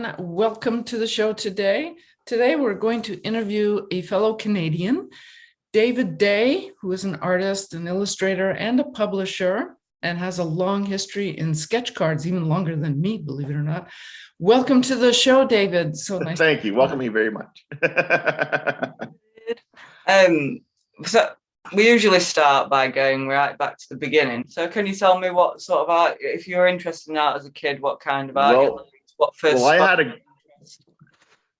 everyone. Welcome to the show today. Today, we're going to interview a fellow Canadian, David Day, who is an artist, an illustrator, and a publisher, and has a long history in sketch cards, even longer than me, believe it or not. Welcome to the show, David. So nice. Thank you. Welcome me very much. So we usually start by going right back to the beginning. So can you tell me what sort of art, if you were interested in art as a kid, what kind of art you liked? What first?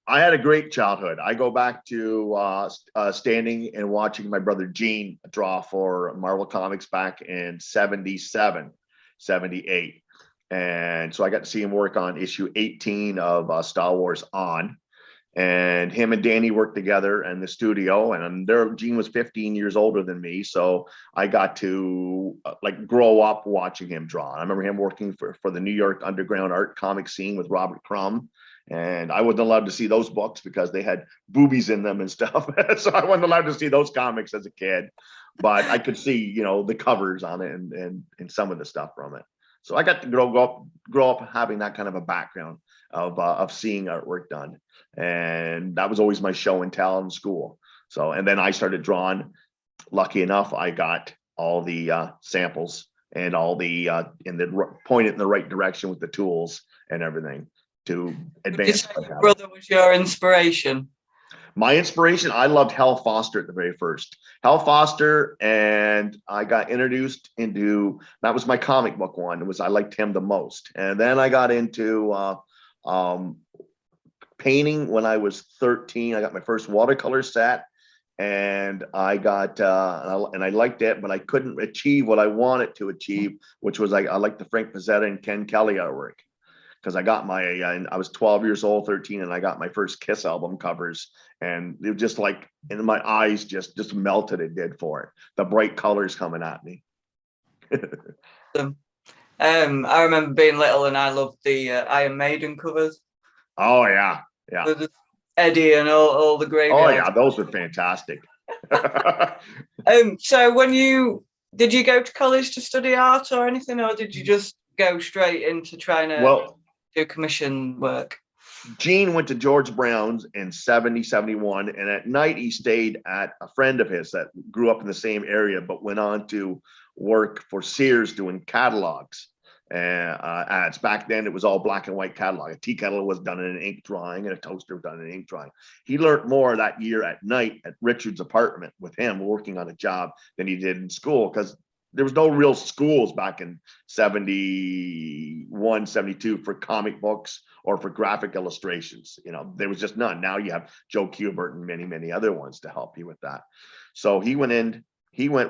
I had a great childhood. I go back to standing and watching my brother Gene draw for Marvel Comics back in 77, 78. And so I got to see him work on issue 18 of Star Wars On. And him and Danny worked together in the studio, and Gene was 15 years older than me. So I got to grow up watching him draw. I remember him working for the New York underground art comic scene with Robert Crumb. And I wasn't allowed to see those books because they had boobies in them and stuff. So I wasn't allowed to see those comics as a kid, but I could see, the covers on it and some of the stuff from it. So I got to grow up having that kind of a background of seeing artwork done. And that was always my show and tell in school. So, and then I started drawing. Lucky enough, I got all the samples and all the point it in the right direction with the tools and everything to advance. Your brother was your inspiration? My inspiration, I loved Hal Foster at the very first. Hal Foster, and I got introduced into, that was my comic book one, I liked him the most. And then I got into painting when I was 13. I got my first watercolor set, and I got and I liked it, but I couldn't achieve what I wanted to achieve, which was I liked the Frank Pizzetta and Ken Kelly artwork, because I got I was 12 years old, 13, and I got my first Kiss album covers, and it was just like, and my eyes just melted. It did for it. The bright colors coming at me. I remember being little and I loved the Iron Maiden covers. Oh yeah. Eddie and all the great. Oh yeah, those were fantastic. So did you go to college to study art or anything, or did you just go straight into trying to do commission work? Gene went to George Brown's in 70, 71, and at night he stayed at a friend of his that grew up in the same area, but went on to work for Sears doing catalogs and ads. Back then it was all black and white catalog. A tea kettle was done in an ink drawing and a toaster was done in an ink drawing. He learned more that year at night at Richard's apartment with him working on a job than he did in school, because there was no real schools back in 71, 72 for comic books or for graphic illustrations. There was just none. Now you have Joe Kubert and many, many other ones to help you with that. So he went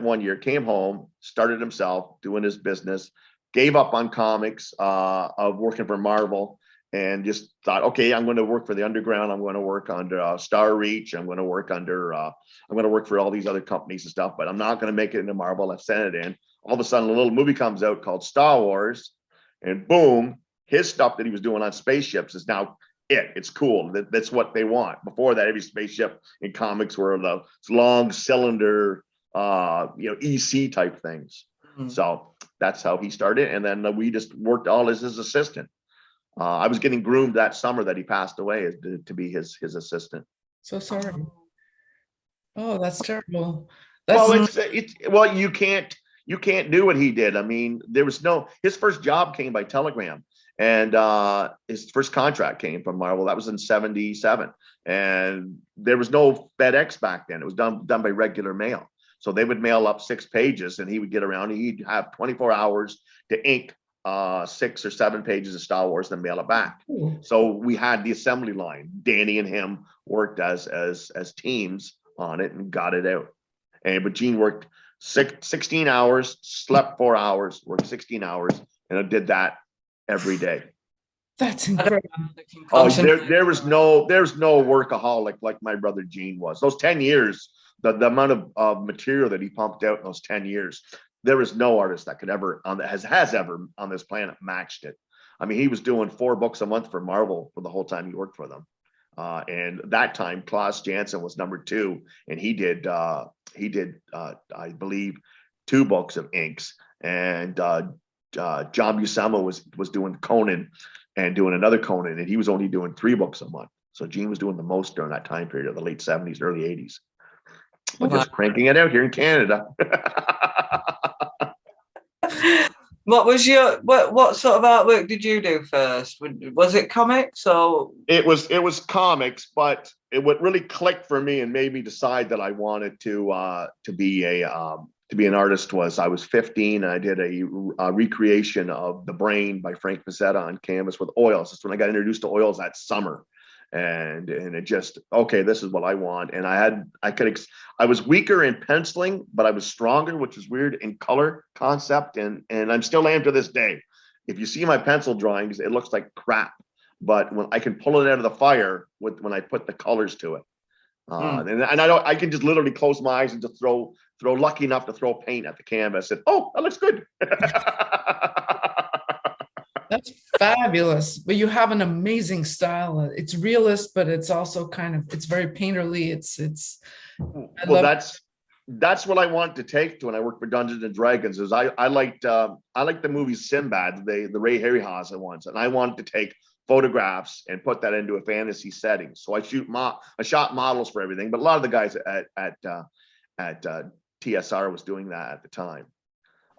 one year, came home, started himself doing his business, gave up on comics of working for Marvel, and just thought, okay, I'm going to work for the underground. I'm going to work under Star Reach. I'm going to work for all these other companies and stuff, but I'm not going to make it into Marvel. I've sent it in. All of a sudden, a little movie comes out called Star Wars, and boom, his stuff that he was doing on spaceships is now it's cool. That's what they want. Before that, every spaceship in comics were the long cylinder, EC type things. Mm-hmm. So that's how he started. And then we just worked all as his assistant. I was getting groomed that summer that he passed away to be his assistant. So sorry. Oh, that's terrible. You can't do what he did. I mean, his first job came by telegram, and his first contract came from Marvel. That was in 77. And there was no FedEx back then. It was done by regular mail. So they would mail up 6 pages, and he would get around. He'd have 24 hours to ink 6 or 7 pages of Star Wars, then mail it back. Ooh. So we had the assembly line. Danny and him worked as teams on it and got it out. But Gene worked 16 hours, slept 4 hours, worked 16 hours, and I did that every day. That's incredible. Oh, there's no workaholic like my brother Gene was. Those 10 years, the amount of material that he pumped out in those 10 years, there is no artist that could ever has ever on this planet matched it. I mean, he was doing 4 books a month for Marvel for the whole time he worked for them. And that time, Klaus Janson was number 2, and he did I believe 2 books of inks. And John Buscema was doing Conan and doing another Conan, and he was only doing 3 books a month. So Gene was doing the most during that time period of the late 70s, early 80s. But just cranking it out here in Canada. What sort of artwork did you do first? Was it comics or? It was comics, but what really clicked for me and made me decide that I wanted to be an artist was I was 15 and I did a recreation of The Brain by Frank Frazetta on canvas with oils. That's when I got introduced to oils that summer. And it just, okay, this is what I want. And I was weaker in penciling, but I was stronger, which is weird, in color concept. And I'm still am to this day. If you see my pencil drawings, it looks like crap, but when I can pull it out of the fire when I put the colors to it. And I can just literally close my eyes and just throw lucky enough to throw paint at the canvas and, oh, that looks good. That's fabulous. But you have an amazing style. It's realist, but it's also it's very painterly. That's what I want to take to when I work for Dungeons and Dragons. Is I liked the movie Sinbad, the Ray Harryhausen ones, and I wanted to take photographs and put that into a fantasy setting. So I shot models for everything, but a lot of the guys at TSR was doing that at the time.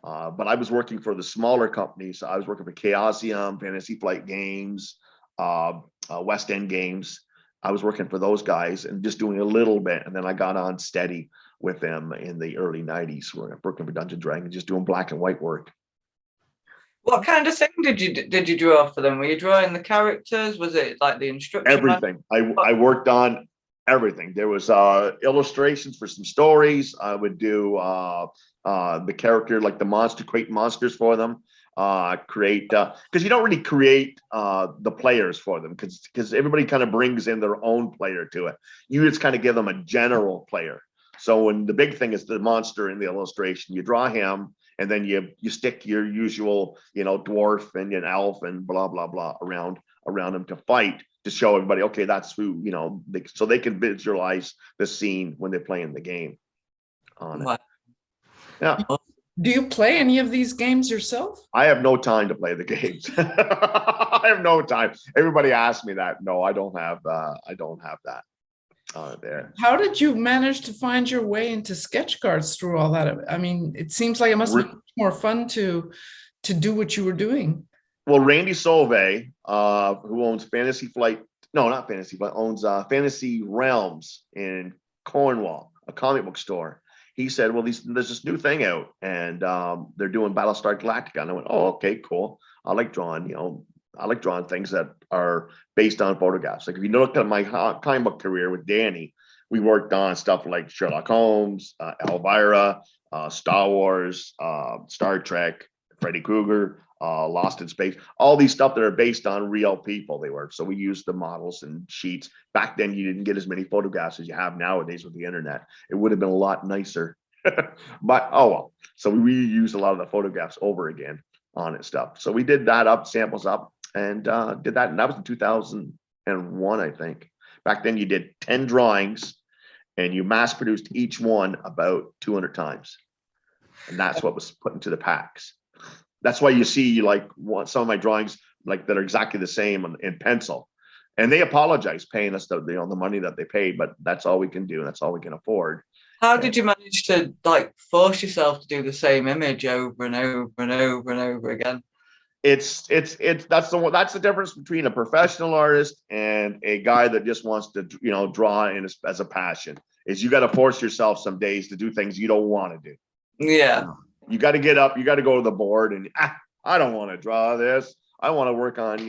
But I was working for the smaller companies. So I was working for Chaosium, Fantasy Flight Games, West End Games. I was working for those guys and just doing a little bit. And then I got on steady with them in the early 90s. We're working for Dungeons and Dragons, just doing black and white work. What kind of thing did you draw for them? Were you drawing the characters? Was it like the instruction? Everything. I worked on everything. There was illustrations for some stories. I would do the character, like the monster, create monsters for them. Create because you don't really create the players for them because everybody kind of brings in their own player to it. You just kind of give them a general player. So when the big thing is the monster in the illustration, you draw him and then you stick your usual, dwarf and an elf and blah blah blah around him to fight, to show everybody, okay, that's who, so they can visualize the scene when they're playing the game on it. Yeah. Do you play any of these games yourself? I have no time to play the games. I have no time. Everybody asks me that. No, I don't have that there. How did you manage to find your way into sketch cards through all that? I mean, it seems like it must be more fun to do what you were doing. Well, Randy Solvay, who owns Fantasy Flight, no, not Fantasy Flight, owns Fantasy Realms in Cornwall, a comic book store. He said, well, there's this new thing out and they're doing Battlestar Galactica. And I went, oh, okay, cool. I like drawing things that are based on photographs. Like if you look at my comic book career with Danny, we worked on stuff like Sherlock Holmes, Elvira, Star Wars, Star Trek, Freddy Krueger, Lost in Space, all these stuff that are based on real people they were. So we used the models and sheets. Back then, you didn't get as many photographs as you have nowadays with the internet. It would have been a lot nicer, but oh well. So we reused a lot of the photographs over again on it stuff. So we did that up, samples up, and did that. And that was in 2001, I think. Back then, you did 10 drawings and you mass produced each one about 200 times. And that's what was put into the packs. That's why you see some of my drawings that are exactly the same in pencil, and they apologize paying us the money that they paid, but that's all we can do. And that's all we can afford. How did you manage to force yourself to do the same image over and over and over and over again? That's the difference between a professional artist and a guy that just wants to draw as a passion. Is you got to force yourself some days to do things you don't want to do. Yeah. You got to get up, you got to go to the board and I don't want to draw this. I want to work on,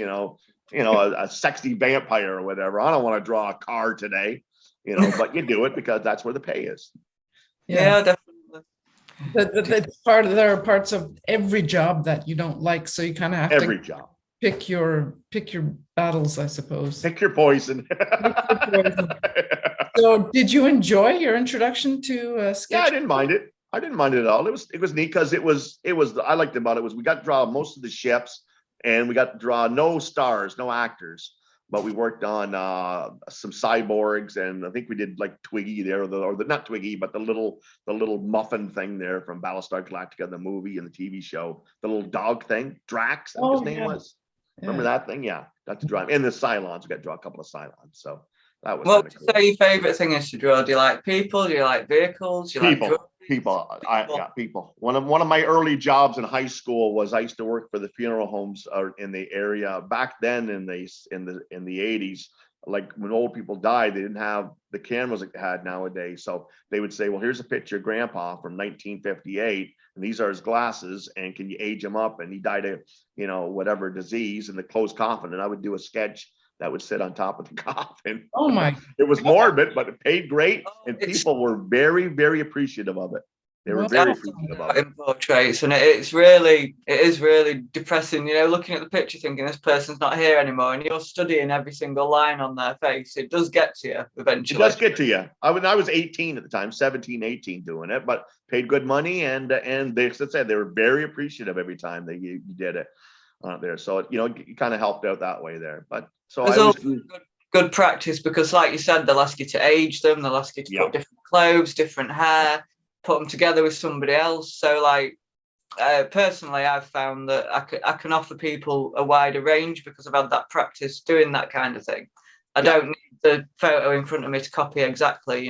a sexy vampire or whatever. I don't want to draw a car today, but you do it because that's where the pay is. Yeah, definitely. There are parts of every job that you don't like. So you kind of have every job. Pick your battles, I suppose. Pick your poison. So did you enjoy your introduction to sketch? Yeah, I didn't mind it. I didn't mind it at all. It was neat because it was I liked about it was we got to draw most of the ships and we got to draw no stars, no actors, but we worked on some cyborgs and I think we did Twiggy there or the not Twiggy but the little muffin thing there from Battlestar Galactica, the movie and the TV show, the little dog thing, Drax, I think his name was. Remember that thing? Yeah, got to draw. And the Cylons, we got to draw a couple of Cylons. So that was What would you cool. say your favourite thing is to draw? Do you like people? Do you like vehicles? Do you People. like People. People. One of my early jobs in high school was I used to work for the funeral homes in the area. Back then in the 80s, like when old people died, they didn't have the cameras like they had nowadays. So they would say, well, here's a picture of Grandpa from 1958, and these are his glasses, and can you age him up? And he died of, whatever disease, in the closed coffin. And I would do a sketch that would sit on top of the coffin. Oh my! It was morbid, but it paid great, and it's people were very, very appreciative of it. They were very appreciative of it. in portraits, and it is really depressing. Looking at the picture, thinking this person's not here anymore, and you're studying every single line on their face. It does get to you eventually. It does get to you. I was 18 at the time, 17, 18 doing it, but paid good money, and they said they were very appreciative every time that you did it there. So it kind of helped out that way there. But so I was good practice, because, like you said, they'll ask you to age them, they'll ask you to put different clothes, different hair, put them together with somebody else. So, like, personally, I've found that I can offer people a wider range because I've had that practice doing that kind of thing. I don't need the photo in front of me to copy exactly,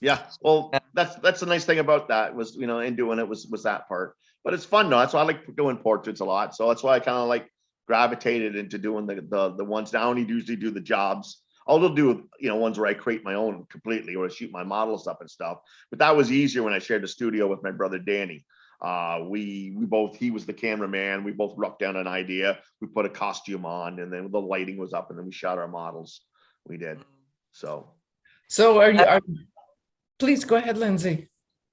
Yeah, well, that's the nice thing about that was, in doing it was that part. But it's fun though. That's why I like doing portraits a lot. So that's why I kind of like gravitated into doing the ones. Now I only usually do the jobs. I'll do ones where I create my own completely, or I shoot my models up and stuff. But that was easier when I shared the studio with my brother Danny. He was the cameraman. We both wrote down an idea. We put a costume on, and then the lighting was up, and then we shot our models. We did. So are you? Please go ahead, Lindsay.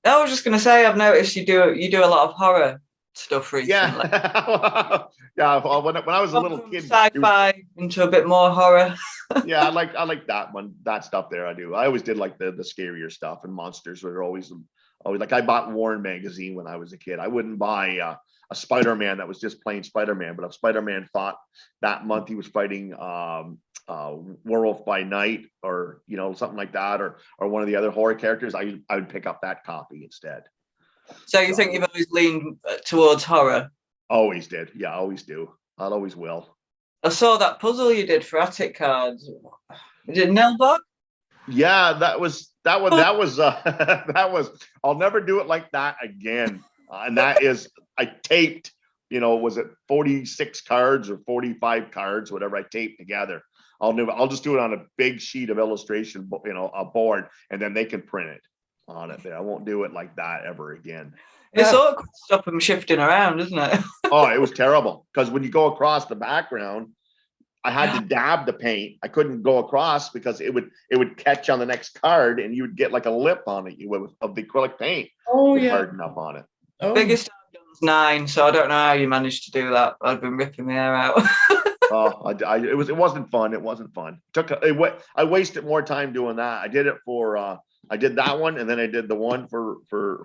I was just going to say, I've noticed you do a lot of horror stuff recently. Yeah. Yeah. Well, when I was a little kid, sci-fi into a bit more horror. Yeah, I like that stuff there. I always did like the scarier stuff, and monsters were always like, I bought Warren magazine when I was a kid. I wouldn't buy a Spider-Man that was just plain Spider-Man, but if Spider-Man thought that month he was fighting Werewolf by Night, or something like that, or one of the other horror characters, I would pick up that copy instead. So you think you've always leaned towards horror? Always did. Yeah, always do. I always will. I saw that puzzle you did for Attic cards. Is it Nilbog? Yeah, that was that was I'll never do it like that again. And that is, I taped, was it 46 cards or 45 cards, whatever I taped together. I'll just do it on a big sheet of illustration, a board, and then they can print it on it there. I won't do it like that ever again. It's awkward to stop them shifting around, isn't it? Oh, it was terrible, because when you go across the background, I had to dab the paint. I couldn't go across because it would catch on the next card, and you would get like a lip on it of the acrylic paint. Oh yeah, harden up on it. Oh. Biggest I've done is 9, so I don't know how you managed to do that. I've been ripping my hair out. It wasn't fun. It wasn't fun. I wasted more time doing that. I did it for I did that one, and then I did the one for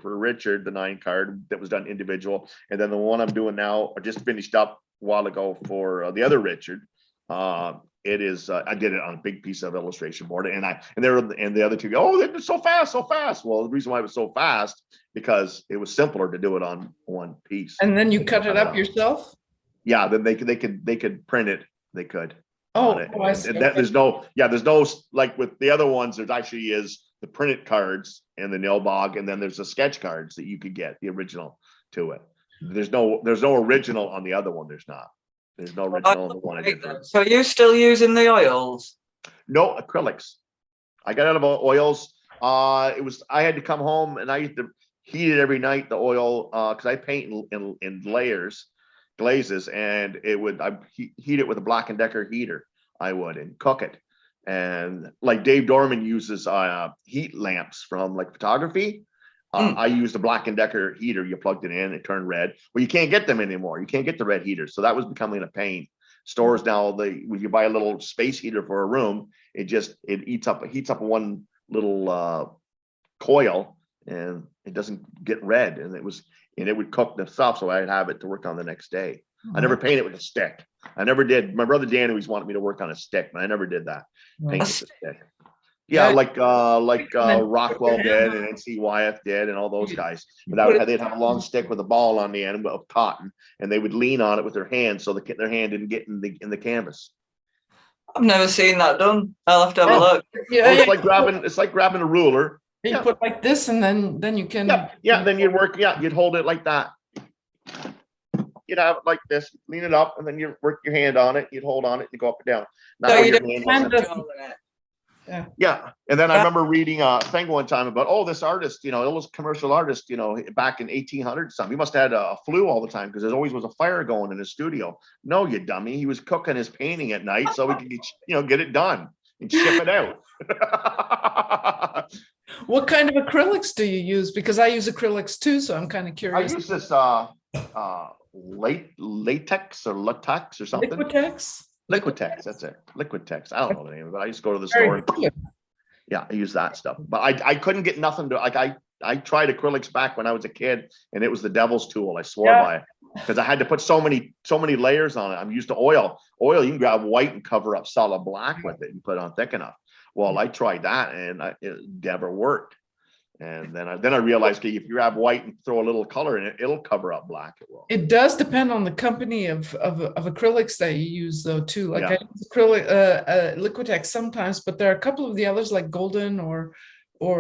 Richard, the 9 card that was done individual, and then the one I'm doing now, I just finished up a while ago for the other Richard. It is I did it on a big piece of illustration board, and the other two go, oh, they did so fast. Well, the reason why it was so fast, because it was simpler to do it on one piece. And then you cut it up yourself? Yeah, then they could print it. They could. I see. There's no like with the other ones. There's actually is the printed cards and the Nilbog, and then there's the sketch cards that you could get the original to it. There's no original on the other one. There's no original on the one I did. So are you still using the oils? No, acrylics. I got out of oils. I had to come home, and I used to heat it every night, the oil, because I paint in layers, glazes, and I heat it with a Black & Decker heater. I would, and cook it. And like Dave Dorman uses heat lamps from like photography. I used a Black & Decker heater. You plugged it in, it turned red. Well, you can't get them anymore. You can't get the red heaters. So that was becoming a pain. Stores now, when you buy a little space heater for a room, it heats up one little coil, and it doesn't get red. And it would cook the stuff, so I'd have it to work on the next day. I never painted with a stick. I never did. My brother Dan always wanted me to work on a stick, but I never did that. Paint with a stick. Yeah, Yeah. like And then Rockwell did and NC Wyeth did and all those guys. you But put it- they'd have a long stick with a ball on the end of cotton, and they would lean on it with their hand so their hand didn't get in the canvas. I've never seen that done. I'll have to have a Oh. look. Yeah, It's yeah. like grabbing a ruler. You Yeah. put like this, and then you can. Yeah. Then you'd work. Yeah, you'd hold it like that. You'd have it like this, lean it up, and then you work your hand on it. You'd hold on it, and you go up and down. So Now you your don't hand hand wasn't- does- Yeah, and then I Yeah. remember reading a thing one time about this artist, it was commercial artist, back in 1800 something. He must have had a flu all the time because there always was a fire going in his studio. No, you dummy, he was cooking his painting at night so he could get it done and ship it out. What kind of acrylics do you use? Because I use acrylics too, so I'm kind of I curious. use this latex or latex or something. Liquitex. Liquitex, that's it. Liquitex. I don't know the name of it. I used to go to the Very store. good. Yeah, I use that stuff. But I couldn't get nothing to like I tried acrylics back when I was a kid, and it was the devil's tool. I swore by it because I had to put so many layers on it. I'm used to oil. Oil, you can grab white and cover up solid black with it and put it on thick enough. Well, I tried that and it never worked. And then I realized, okay, if you grab white and throw a little color in it, it'll cover up black. It will. It does depend on the company of acrylics that you use, though, too. Like Yeah. I use acrylic, Liquitex sometimes, but there are a couple of the others like Golden or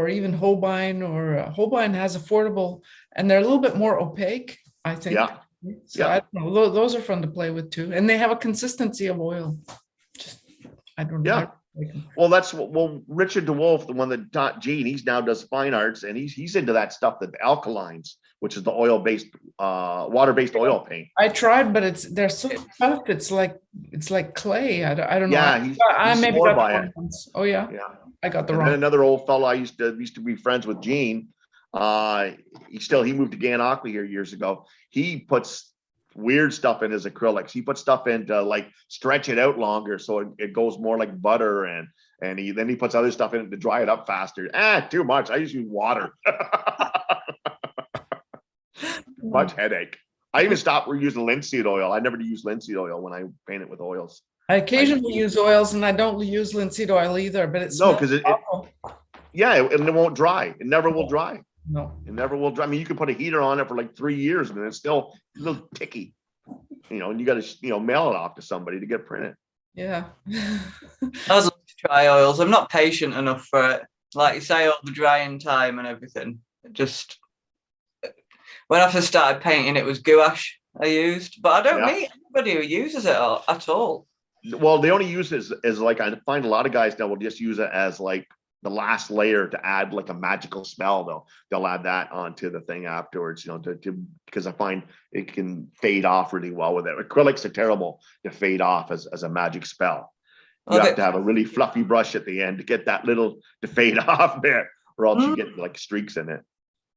even Holbein Holbein has affordable, and they're a little bit more opaque, I think. Yeah. So Yeah. I don't know. Those are fun to play with too, and they have a consistency of oil. Just I don't know. Yeah. I like them. Well, Richard DeWolf, the one that taught Gene, he's now does fine arts, and he's into that stuff, the alkalines, which is the oil-based, water-based oil paint. I tried, but they're so tough. It's like clay. I don't know. Yeah, I he's maybe swore got by the wrong it. ones. Oh yeah, Yeah. I got the And then wrong. another old fellow I used to be friends with, Gene. He moved to Gananoque here years ago. He puts weird stuff in his acrylics. He puts stuff in to like stretch it out longer so it goes more like butter, and he puts other stuff in it to dry it up faster. Too much. I just use water. Much headache. I even stopped using linseed oil. I never use linseed oil when I paint it with oils. I occasionally use oils, and I don't use linseed oil either. But it's No, because it awful. and it won't dry. It never will dry. No. It never will dry. I mean, you can put a heater on it for like 3 years and it's still a little ticky, and you got to, mail it off to somebody to get printed. Yeah. I'd love to try oils. I'm not patient enough for it. Like you say, all the drying time and everything. Just when I first started painting, it was gouache I used, but I don't meet anybody who uses it at all. Well, they only use it as like, I find a lot of guys now will just use it as like the last layer to add like a magical spell, though. They'll add that onto the thing afterwards, because I find it can fade off really well with it. Acrylics are terrible to fade off as a magic spell. You have to have a really fluffy brush at the end to get that little to fade off bit, or else you get like streaks in it.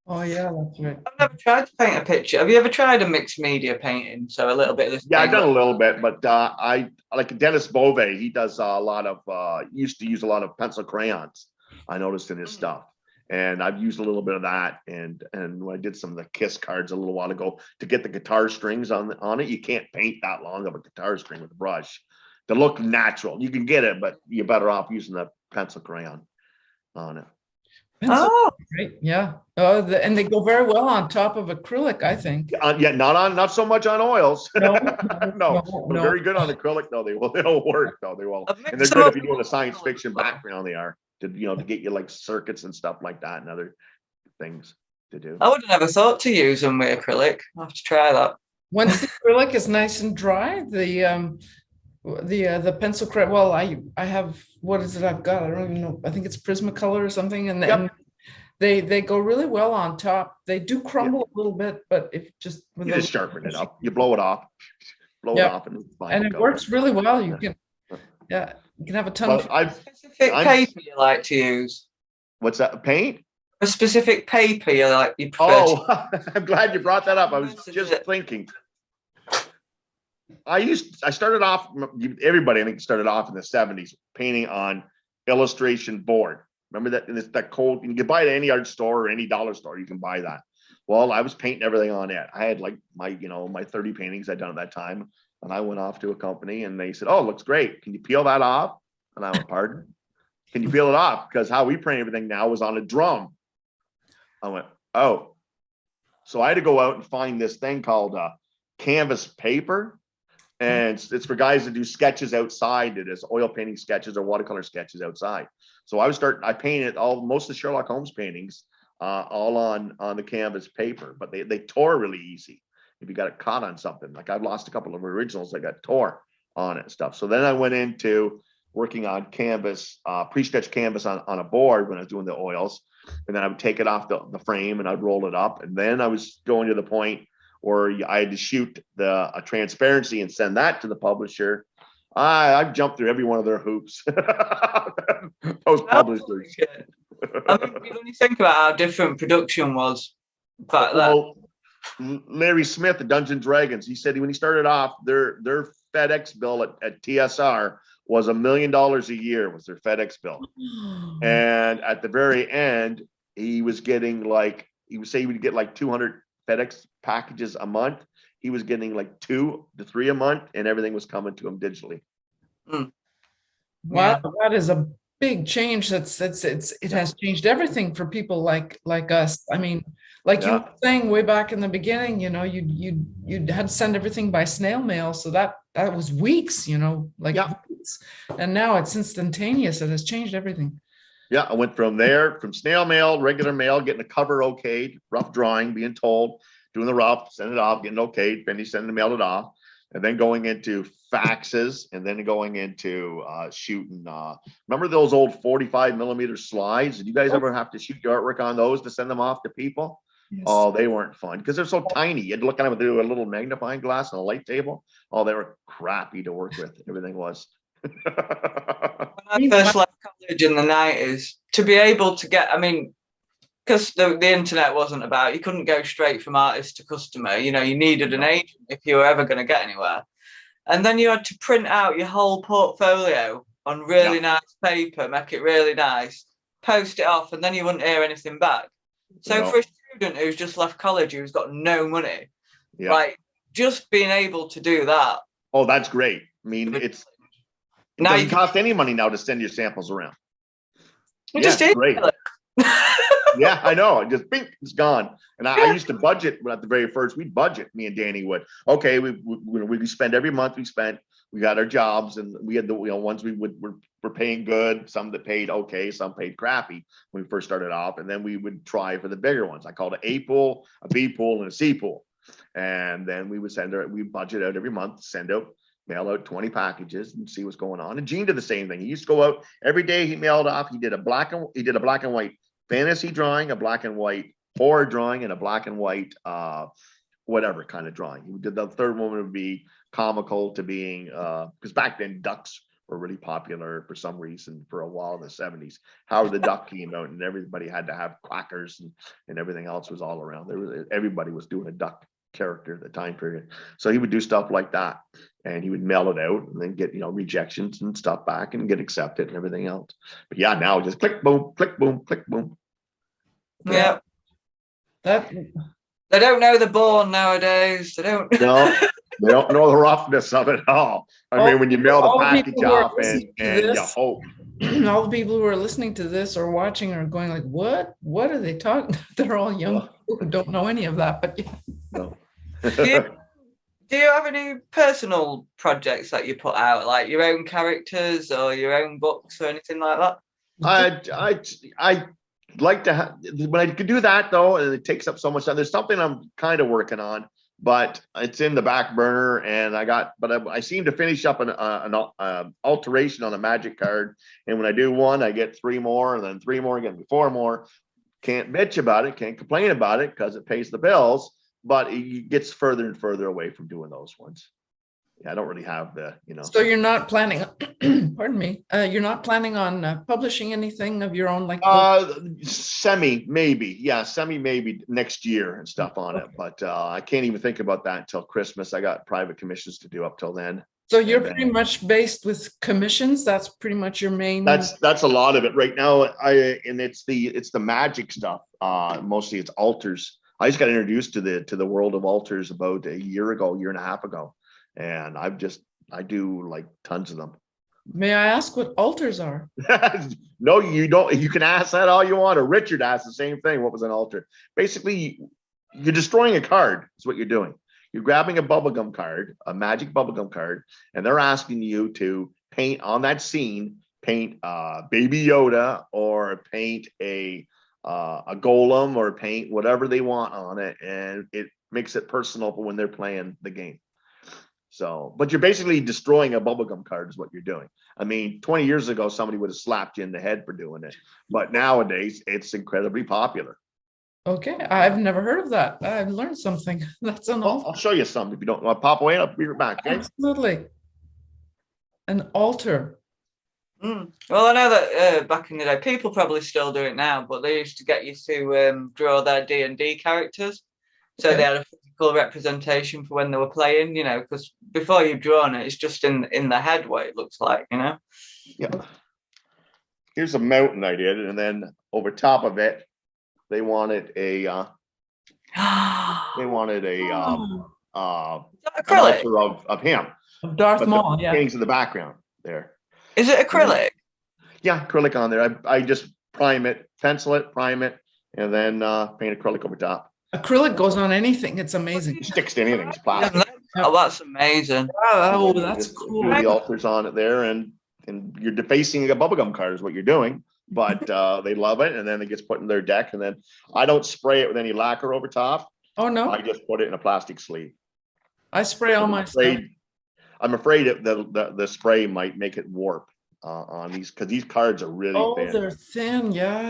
Oh yeah, that's right. I've never tried to paint a picture. Have you ever tried a mixed media painting? So a little bit of this. Yeah, I've done a little bit, but I like Dennis Bove. He does a lot of used to use a lot of pencil crayons. I noticed in his stuff, and I've used a little bit of that. And when I did some of the Kiss cards a little while ago to get the guitar strings on it, you can't paint that long of a guitar string with a brush to look natural. You can get it, but you're better off using the pencil crayon on it. Oh, Great. Yeah. And they go very well on top of acrylic, I think. Yeah, not so much on oils. No, no, no. very good on acrylic though. They'll work though. They will, and they're good if you're doing a science fiction background. They are to get you like circuits and stuff like that and other things to do. I would have never thought to use them with acrylic. I'll have to try that. Once the acrylic is nice and dry, the pencil crayon. Well, I have, what is it I've got? I don't even know. I think it's Prismacolor or something, and then they go really well on top. They do crumble a little bit, but if just you just sharpen it up, you blow it off, and it's fine. And it works really well. You can, you can have a ton of. Specific paper you like to use? What's that? Paint? A specific paper you prefer? Oh, I'm glad you brought that up. I was just thinking. I started off, everybody I think started off in the 70s painting on illustration board. Remember that? And it's that cold, you can buy it at any art store or any dollar store, you can buy that. Well, I was painting everything on it. I had like my 30 paintings I'd done at that time. And I went off to a company and they said, "Oh, looks great. Can you peel that off?" And I went, "Pardon?" can you peel it off? Because how we print everything now is on a drum. I went, oh. So I had to go out and find this thing called canvas paper. And it's for guys that do sketches outside. It is oil painting sketches or watercolor sketches outside. So I painted most of the Sherlock Holmes paintings all on the canvas paper, but they tore really easy if you got it caught on something. Like I've lost a couple of originals that got tore on it and stuff. So then I went into working on canvas, pre-sketched canvas on a board when I was doing the oils. And then I would take it off the frame and I'd roll it up. And then I was going to the point where I had to shoot a transparency and send that to the publisher. I've jumped through every one of their hoops. Those publishers. I mean, when you think about how different production was back then. Larry Smith at Dungeons and Dragons, he said when he started off, their FedEx bill at TSR was $1 million a year was their FedEx bill. And at the very end, he was getting he would say he would get like 200 FedEx packages a month. He was getting like 2 to 3 a month, and everything was coming to him digitally. Wow, that is a big change. It has changed everything for people like us. I mean, like you were saying way back in the beginning, you had to send everything by snail mail, so that was weeks, weeks. And now it's instantaneous. It has changed everything. Yeah, I went from snail mail, regular mail, getting the cover okayed, rough drawing, being told, doing the rough, sending it off, getting okayed, finish, sending the mail it off, and then going into faxes, and then going into shooting. Remember those old 45 millimeter slides? Did you guys ever have to shoot your artwork on those to send them off to people? Yes. Oh, they weren't fun because they're so tiny. You had to look at them through a little magnifying glass on a light table. Oh, they were crappy to work with. Everything was. When I first left college in the 90s, to be able to get, I mean, because the internet wasn't about, you couldn't go straight from artist to customer. You needed an agent if you were ever going to get anywhere. And then you had to print out your whole portfolio on really nice paper, make it really nice, post it off, and then you wouldn't hear anything back. So for a student who's just left college, who's got no money, like just being able to do that. Oh, that's great. I mean, it doesn't cost any money now to send your samples around. Just great. Yeah, I know. Just bink, it's gone. And I used to budget at the very first. We'd budget, me and Danny would. Okay, we spend every month. We got our jobs, and we had the ones were paying good. Some that paid okay, some paid crappy when we first started off. And then we would try for the bigger ones. I called it A pool, a B pool, and a C pool. And then we would we budget out every month, mail out 20 packages and see what's going on. And Gene did the same thing. He used to go out every day. He mailed off. He did a black and white fantasy drawing, a black and white horror drawing, and a black and white whatever kind of drawing. He did the third one would be comical to being because back then ducks were really popular for some reason for a while in the 70s. Howard the Duck came out and everybody had to have quackers and everything else was all around. Everybody was doing a duck character at the time period. So he would do stuff like that, and he would mail it out and then get rejections and stuff back and get accepted and everything else. But yeah, now just click boom, click boom, click boom. Yeah, they don't know the born nowadays. They don't. No, they don't know the roughness of it all. I mean, when you mail the package off and you hope. All the people who are listening to this or watching are going like, what are they talking? They're all young people who don't know any of that, but yeah. No. Do you have any personal projects that you put out, like your own characters or your own books or anything like that? I like to have, when I could do that though, and it takes up so much time. There's something I'm kind of working on, but it's in the back burner, and I seem to finish up an alteration on a magic card, and when I do one, I get 3 more, and then 3 more again, 4 more. Can't bitch about it, can't complain about it because it pays the bills, but it gets further and further away from doing those ones. Yeah, I don't really have the, So you're not planning, pardon me, you're not planning on publishing anything of your own, like semi maybe next year and stuff on it, but I can't even think about that until Christmas. I got private commissions to do up till then. So you're pretty much based with commissions. That's pretty much your main. That's a lot of it right now. It's the magic stuff. Mostly it's altars. I just got introduced to the world of altars about a year and a half ago. And I do like tons of them. May I ask what altars are? No, you don't. You can ask that all you want. Or Richard asked the same thing. What was an altar? Basically, you're destroying a card. Is what you're doing. You're grabbing a bubblegum card, a magic bubblegum card, and they're asking you to paint on that scene, paint Baby Yoda, or paint a golem, or paint whatever they want on it, and it makes it personal for when they're playing the game. So, but you're basically destroying a bubblegum card is what you're doing. I mean, 20 years ago, somebody would have slapped you in the head for doing it. But nowadays, it's incredibly popular. Okay, I've never heard of that. I've learned something. That's an altar. I'll show you something if you don't want to pop away. I'll be right back. Okay? Absolutely. An altar. Well, I know that back in the day, people probably still do it now, but they used to get you to draw their D&D characters. So Okay. they had a physical representation for when they were playing, you know, because before you've drawn it, it's just in the head what it looks like, you know? Yeah. Here's a mountain I did, and then over top of it, they wanted a an acrylic? altar of him. Of Darth But Maul, the yeah. paintings in the background there. Is it acrylic? Yeah, acrylic on there. I just prime it, pencil it, prime it, and then paint acrylic over top. Acrylic goes on anything. It's amazing. It sticks to anything. It's plastic. Oh, that's amazing. Oh, that's Just cool. do the altars on it there, and you're defacing a bubblegum card is what you're doing. But they love it, and then it gets put in their deck, and then I don't spray it with any lacquer over top. Oh no, I just put it in a plastic sleeve. I spray all my stuff. I'm afraid that the spray might make it warp on these, because these cards are really Oh, thin. they're thin. Yeah.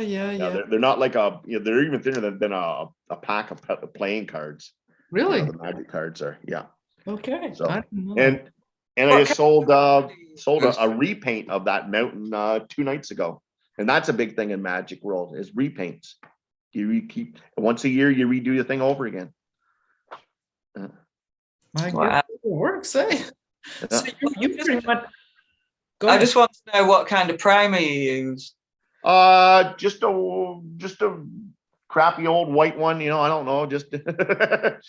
They're not like they're even thinner than a pack of playing cards. Really? The magic cards are, yeah. Okay. So, I didn't know that. and I just sold a repaint of that mountain 2 nights ago, and that's a big thing in Magic World is repaints. You keep once a year, you redo the thing over again. My Wow. God, it works, eh? So you pretty much. Go I ahead. just want to know what kind of primer you use. Just a crappy old white one, you know. I don't know, just a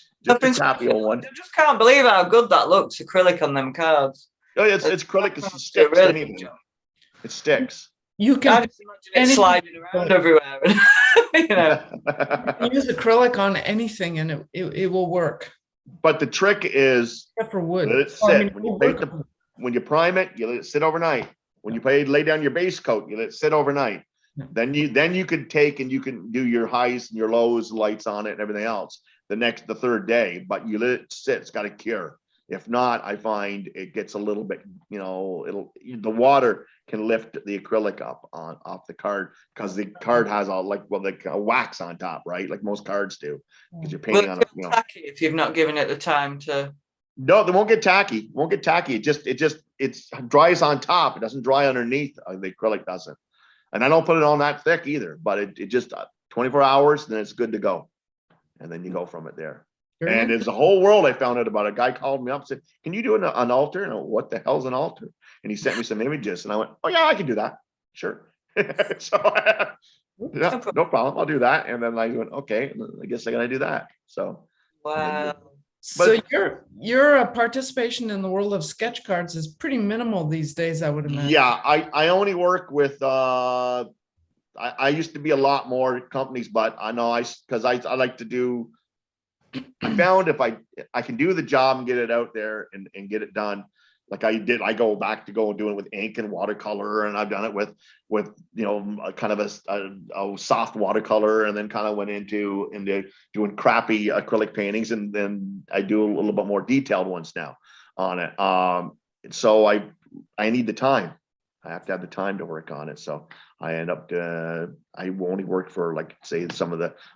crappy old one. I just can't believe how good that looks, acrylic on them cards. Oh, it's acrylic. It sticks to anything. It sticks. You I can just imagine it sliding around everywhere. You know. use acrylic on anything, and it will work. But the trick is Except for wood. let it sit. Well, I mean, when it you will paint work. when you prime it, you let it sit overnight. When you lay down your base coat, you let it sit overnight. Yeah. Then you can take and you can do your highs and your lows, lights on it and everything else the third day, but you let it sit. It's got to cure. If not, I find it gets a little bit, you know, the water can lift the acrylic up off the card, because the card has a wax on top, right? Like most cards do, because you're painting on it, you know. Tacky if you've not given it the time to. No, they won't get tacky. It won't get tacky. It dries on top. It doesn't dry underneath. The acrylic doesn't. And I don't put it on that thick either, but it just 24 hours, then it's good to go. And then you go from it there. Very And nice. there's a whole world I found out about. A guy called me up and said, "Can you do an altar?" And I went, "What the hell's an altar?" And he sent me some images, and I went, "Oh yeah, I can do that. Sure." So yeah, no problem. I'll do that. And then I went, "Okay, I guess I gotta do that." So Wow. So your participation in the world of sketch cards is pretty minimal these days, I would imagine. yeah, I only work with I used to be a lot more companies, but I know because I like to do. I found if I can do the job and get it out there and get it done, like I did. I go back to go and do it with ink and watercolor, and I've done it with you know kind of a soft watercolor, and then kind of went into doing crappy acrylic paintings, and then I do a little bit more detailed ones now on it. So I need the time. I have to have the time to work on it. So I end up I only work for, like, say,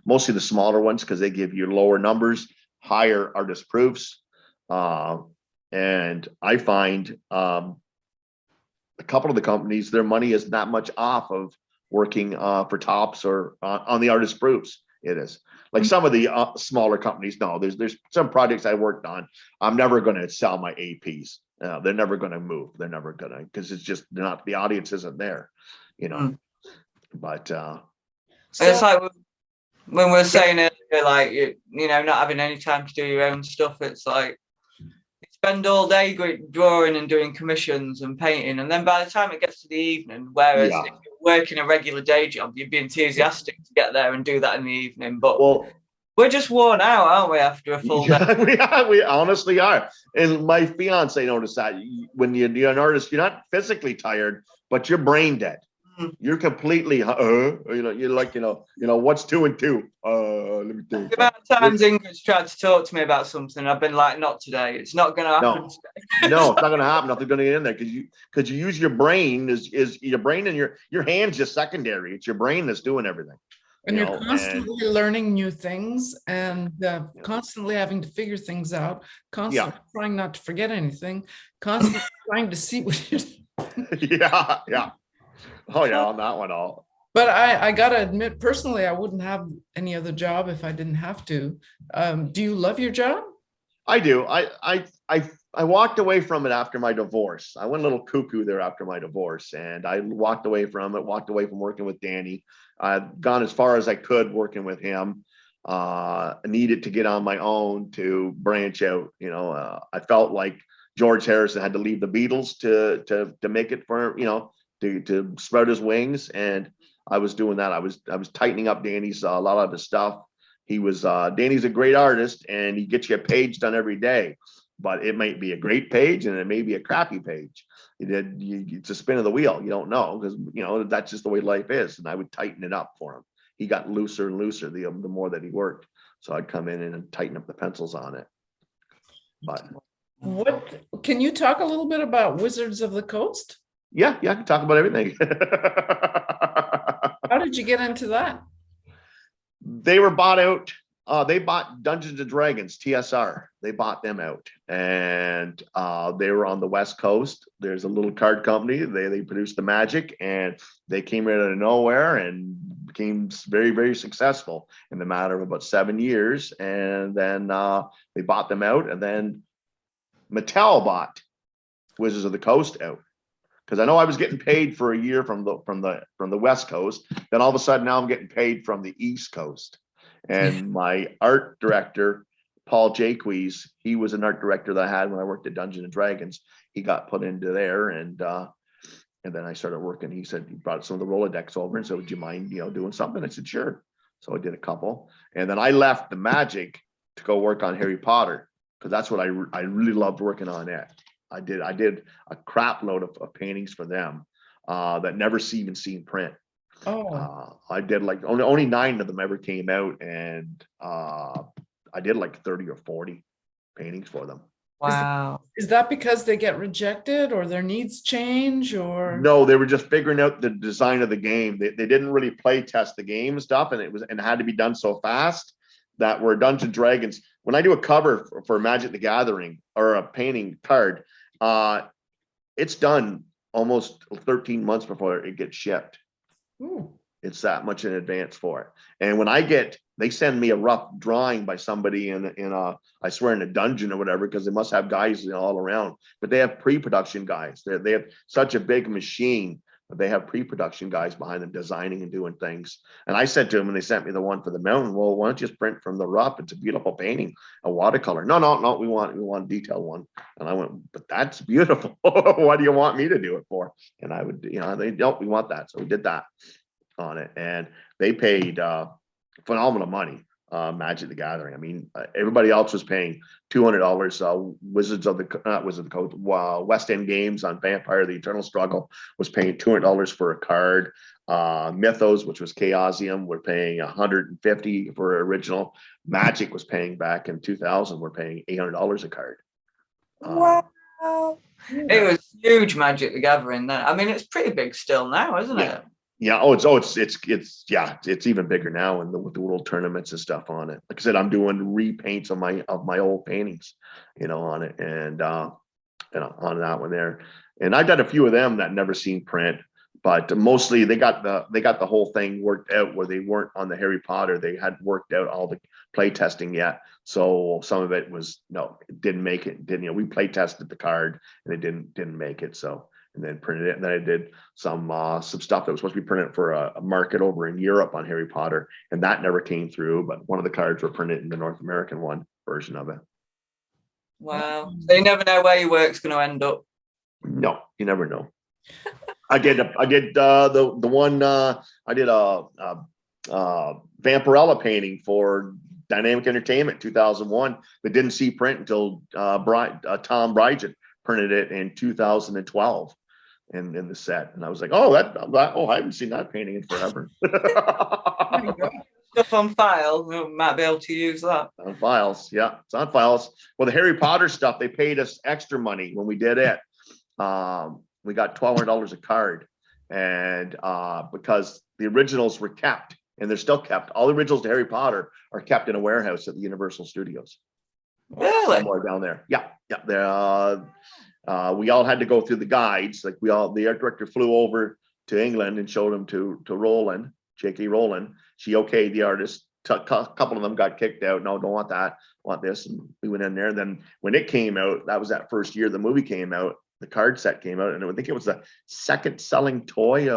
mostly the smaller ones, because they give you lower numbers, higher artist proofs. And I find a couple of the companies, their money is not much off of working for tops or on the artist proofs. It is like some of the smaller companies. No, there's some projects I worked on. I'm never going to sell my APs. They're never going to move. They're never going to, because it's just not, the audience isn't there, you know. But It's like when we're saying earlier, like you know, not having any time to do your own stuff. It's like it's spend all day drawing and doing commissions and painting, and then by the time it gets to the evening, whereas if you're working a regular day job, you'd be enthusiastic to get there and do that in the evening. But we're just worn out, aren't we, after a full day? We honestly are. And my fiance noticed that when you're an artist, you're not physically tired, but you're brain dead. You're completely, you're like, what's 2 and 2? Let me think. The amount of times Ingrid's tried to talk to me about something, I've been like, not today. It's not going to happen today. No, it's not going to happen. Nothing's going to get in there because you use your brain is your brain, and your hands just secondary. It's your brain that's doing everything. And you're constantly learning new things and constantly having to figure things out, constantly trying not to forget anything, constantly trying to see what you're doing. Yeah. Oh, yeah, on that one all. But I got to admit, personally, I wouldn't have any other job if I didn't have to. Do you love your job? I do. I walked away from it after my divorce. I went a little cuckoo there after my divorce, and I walked away from working with Danny. I'd gone as far as I could working with him. I needed to get on my own to branch out. I felt like George Harrison had to leave the Beatles to make it for, to spread his wings. And I was doing that. I was tightening up Danny's a lot of his stuff. Danny's a great artist, and he gets you a page done every day, but it might be a great page and it may be a crappy page. It's a spin of the wheel. You don't know, because that's just the way life is. And I would tighten it up for him. He got looser and looser the more that he worked. So I'd come in and tighten up the pencils on it. But what can you talk a little bit about Wizards of the Coast? Yeah, I can talk about everything. How did you get into that? They were bought out. They bought Dungeons and Dragons, TSR. They bought them out, and they were on the West Coast. There's a little card company. They produced the Magic, and they came out of nowhere and became very, very successful in the matter of about 7 years. And then they bought them out, and then Mattel bought Wizards of the Coast out. Because I know I was getting paid for a year from the West Coast. Then all of a sudden now I'm getting paid from the East Coast. And my art director, Paul Jaques, he was an art director that I had when I worked at Dungeons and Dragons. He got put into there, and then I started working. He said he brought some of the Rolodex over and said, "Would you mind, doing something?" I said, "Sure." So I did a couple, and then I left the Magic to go work on Harry Potter, because that's what I really loved working on it. I did a crap load of paintings for them that never even seen print. I did like only 9 of them ever came out, and I did like 30 or 40 paintings for them. Wow. Is that because they get rejected or their needs change, or? No, they were just figuring out the design of the game. They didn't really play test the game and stuff, and it had to be done so fast that where Dungeons and Dragons, when I do a cover for Magic the Gathering or a painting card, it's done almost 13 months before it gets shipped. Ooh. It's that much in advance for it. And when they send me a rough drawing by somebody in a dungeon or whatever, because they must have guys all around, but they have pre-production guys. They have such a big machine that they have pre-production guys behind them designing and doing things. And I said to them when they sent me the one for the mountain, "Well, why don't you just print from the rough? It's a beautiful painting, a watercolor." No, we want a detailed one. And I went, "But that's beautiful. What do you want me to do it for?" And I would, they don't, we want that. So we did that on it, and they paid phenomenal money. Magic the Gathering. I mean, everybody else was paying $200. Wizards of the Coast, West End Games on Vampire: The Eternal Struggle was paying $200 for a card. Mythos, which was Chaosium, were paying $150 for original. Magic was paying back in 2000. We're paying $800 a card. Wow. It was huge, Magic the Gathering then. I mean, it's pretty big still now, isn't it? Yeah. It's even bigger now, and with the world tournaments and stuff on it. Like I said, I'm doing repaints of my old paintings, on it, and on that one there. And I got a few of them that never seen print, but mostly they got the whole thing worked out where they weren't on the Harry Potter. They hadn't worked out all the play testing yet, so some of it it didn't make it. We play tested the card and it didn't make it. So. And then printed it. And then I did some stuff that was supposed to be printed for a market over in Europe on Harry Potter, and that never came through. But one of the cards were printed in the North American version of it. Wow. So you never know where your work's going to end up. No, you never know. I did the one I did a Vampirella painting for Dynamic Entertainment 2001 that didn't see print until Tom Brygen printed it in 2012 in the set, and I was like, oh, I haven't seen that painting in forever. Stuff on file, we might be able to use that. On files, yeah, it's on files. Well, the Harry Potter stuff, they paid us extra money when we did it. We got $1,200 a card, and because the originals were kept, and they're still kept. All the originals to Harry Potter are kept in a warehouse at the Universal Studios. Really? Somewhere down there. Yeah. We all had to go through the guides. Like the art director flew over to England and showed them to Rowland, J.K. Rowland. She okayed the artist. A couple of them got kicked out. No, don't want that. Want this. And we went in there. And then when it came out, that was that first year the movie came out. The card set came out, and I think it was the second selling toy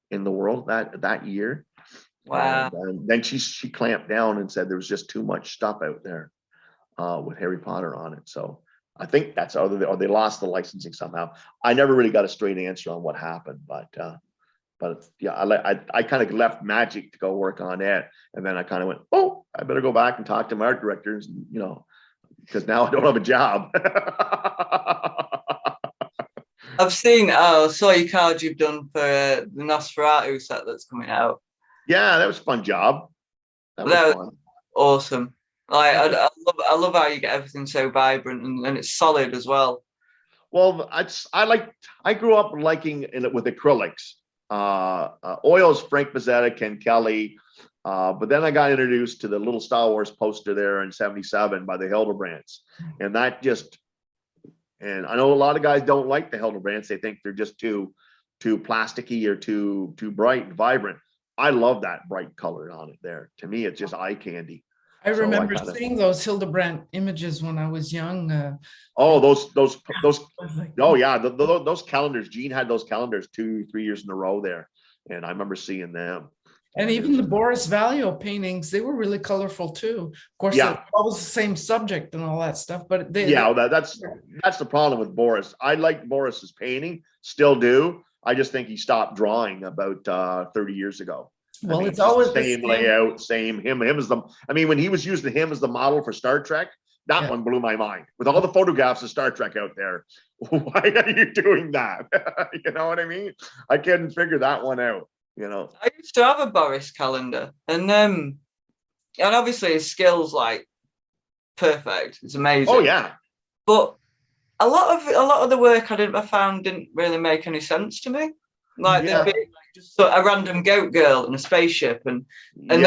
in the world that year. Wow. And then she clamped down and said there was just too much stuff out there with Harry Potter on it. So I think that's or they lost the licensing somehow. I never really got a straight answer on what happened, but yeah, I kind of left Magic to go work on it, and then I kind of went, oh, I better go back and talk to my art directors, because now I don't have a job. I've seen, saw your card you've done for the Nosferatu set that's coming out. Yeah, that was a fun job. That was fun. Awesome. I love how you get everything so vibrant and it's solid as well. Well, I grew up liking it with acrylics. Oils, Frank Mazzetta, Ken Kelly. But then I got introduced to the little Star Wars poster there in '77 by the Hildebrands. And and I know a lot of guys don't like the Hildebrands. They think they're just too plasticky or too bright and vibrant. I love that bright color on it there. To me, it's just eye candy. I remember seeing those Hildebrand images when I was young. Those oh yeah, those calendars. Gene had those calendars 2-3 years in a row there, and I remember seeing them. And even the Boris Vallejo paintings, they were really colorful too. Of course, yeah, it was the same subject and all that stuff. But that's the problem with Boris. I like Boris's painting, still do. I just think he stopped drawing about 30 years ago. Well, it's always the same layout, same him as the. I mean, when he was using him as the model for Star Trek, that one blew my mind. With all the photographs of Star Trek out there, why are you doing that? You know what I mean? I couldn't figure that one out. I used to have a Boris calendar, and obviously his skills perfect. It's amazing. Oh yeah, but a lot of the work I found didn't really make any sense to me. There'd be just a random goat girl in a spaceship, and I'm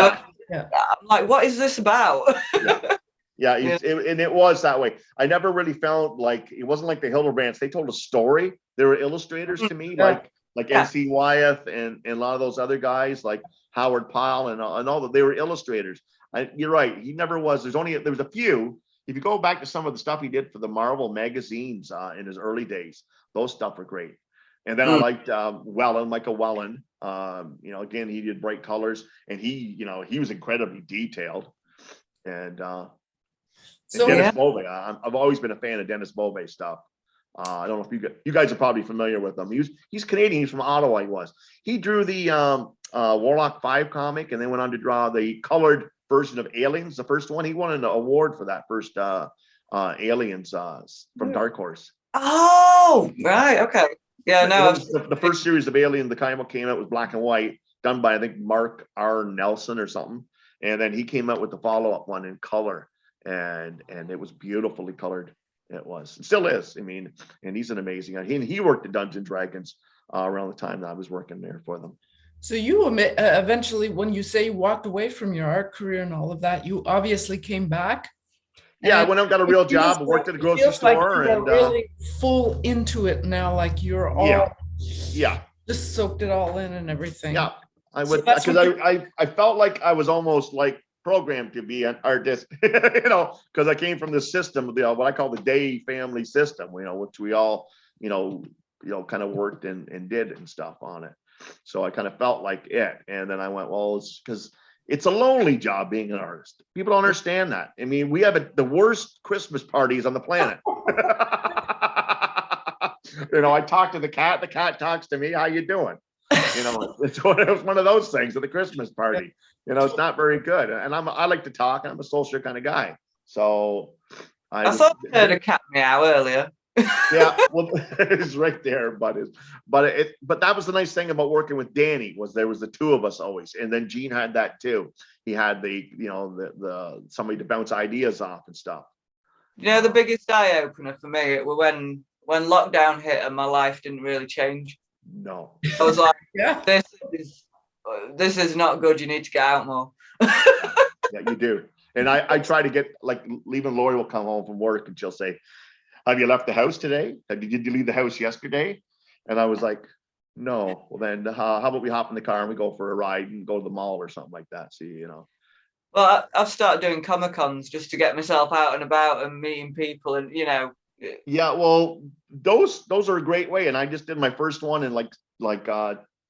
like, what is this about? And it was that way. I never really felt like it wasn't like the Hildebrands. They told a story. They were illustrators to me, like N.C. Wyeth and a lot of those other guys, like Howard Pyle and all that. They were illustrators. You're right. He never was. There was a few. If you go back to some of the stuff he did for the Marvel magazines in his early days, those stuff were great. And then I liked Michael Whelan. Again, he did bright colors, and he was incredibly detailed. And Dennis Bove. I've always been a fan of Dennis Bove stuff. I don't know if you guys are probably familiar with him. He's Canadian. He's from Ottawa. He drew the Warlock 5 comic, and then went on to draw the colored version of Aliens, the first one. He won an award for that first Aliens from Dark Horse. Oh, right. Okay. Yeah, no. The first series of Alien, the comic came out was black and white, done by I think Mark R. Nelson or something, and then he came out with the follow-up one in color, and it was beautifully colored. It was, it still is. I mean, and he's an amazing. He worked at Dungeons and Dragons around the time that I was working there for them. So you eventually, when you say you walked away from your art career and all of that, you obviously came back. Yeah, I went out and got a real job, worked at a grocery store, and really full into it now. Like you're all just soaked it all in and everything. Yeah, I would, because I felt like I was almost like programmed to be an artist, because I came from this system, what I call the Day family system, which we all, kind of worked and did and stuff on it. So I kind of felt like it, and then I went, well, it's because It's a lonely job being an artist. People don't understand that. I mean, we have the worst Christmas parties on the planet. I talk to the cat talks to me. How you doing? It's one of those things at the Christmas party. It's not very good. And I like to talk, and I'm a social kind of guy. So I thought I heard a cat meow earlier. Yeah, well, it's right there, but that was the nice thing about working with Danny, was there was the two of us always, and then Gene had that too. He had the somebody to bounce ideas off and stuff. The biggest eye opener for me was when lockdown hit and my life didn't really change. No, I was like, Yeah. This is not good. You need to get out more. Yeah, you do. And I try to get, like, leaving Lori will come home from work and she'll say, have you left the house today? Did you leave the house yesterday? And I was like, no. Well, then how about we hop in the car and we go for a ride and go to the mall or something like that? See, Well, I've started doing Comic-Cons just to get myself out and about and meeting people, and Yeah, well, those are a great way. And I just did my first one in like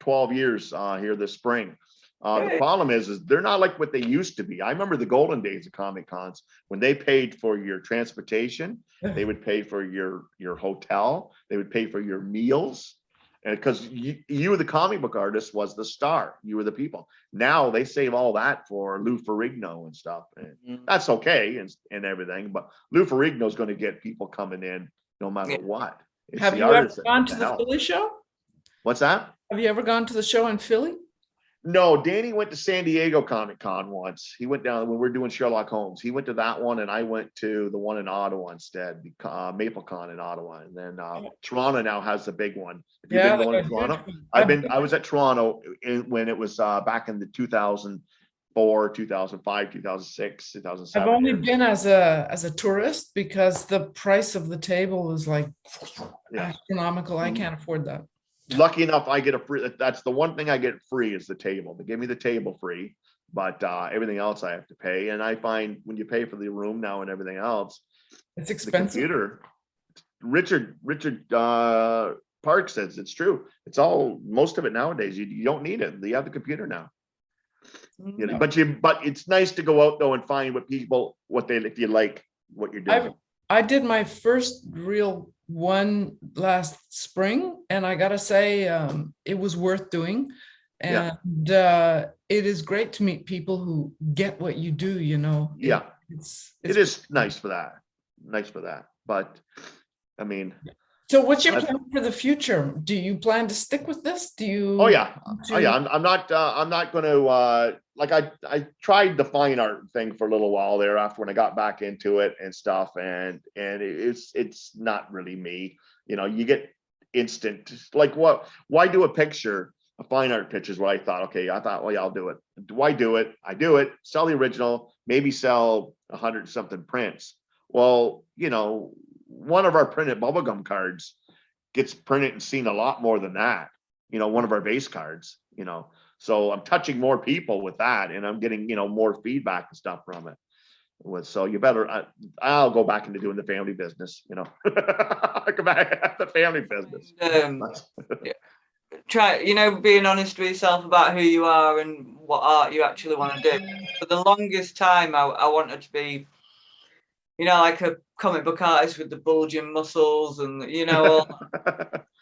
12 years here this spring. The problem is they're not like what they used to be. I remember the golden days of Comic Cons when they paid for your transportation, they would pay for your hotel, they would pay for your meals, and because you the comic book artist was the star, you were the people. Now they save all that for Lou Ferrigno and stuff, and that's okay and everything. But Lou Ferrigno is going to get people coming in no matter what. It's Have you ever gone to the Philly show? What's that? Have you ever gone to the show in Philly? No, Danny went to San Diego Comic Con once. He went down when we were doing Sherlock Holmes. He went to that one, and I went to the one in Ottawa instead, MapleCon in Ottawa. And then Toronto now has the big one. Have you been going to Toronto? I was at Toronto when it was back in the 2004, 2005, 2006, 2007. I've only been as a tourist because the price of the table is like astronomical. I can't afford that. Lucky enough, I get a free. That's the one thing I get free is the table. They give me the table free, but everything else I have to pay. And I find when you pay for the room now and everything else, it's expensive. The computer. Richard Park says it's true. It's all, most of it nowadays. You don't need it. You have the computer now. But it's nice to go out though and find if you like what you're doing. I did my first real one last spring, and I gotta say it was worth doing, and it is great to meet people who get what you do. It is nice for that. But I mean, so what's your plan for the future? Do you plan to stick with this? Do you? I'm not going to I tried the fine art thing for a little while there after when I got back into it and stuff, and it's not really me. You get instant, like, why do a fine art picture is what I thought. Okay, I thought, well, yeah, I'll do it. Do I do it? I do it, sell the original, maybe sell 100 something prints. Well, one of our printed bubblegum cards gets printed and seen a lot more than that. One of our base cards, so I'm touching more people with that, and I'm getting, more feedback and stuff from it. So you better, I'll go back into doing the family business, I go back to the family business. Try, being honest with yourself about who you are and what art you actually want to do. For the longest time, I wanted to be, like a comic book artist with the bulging muscles and,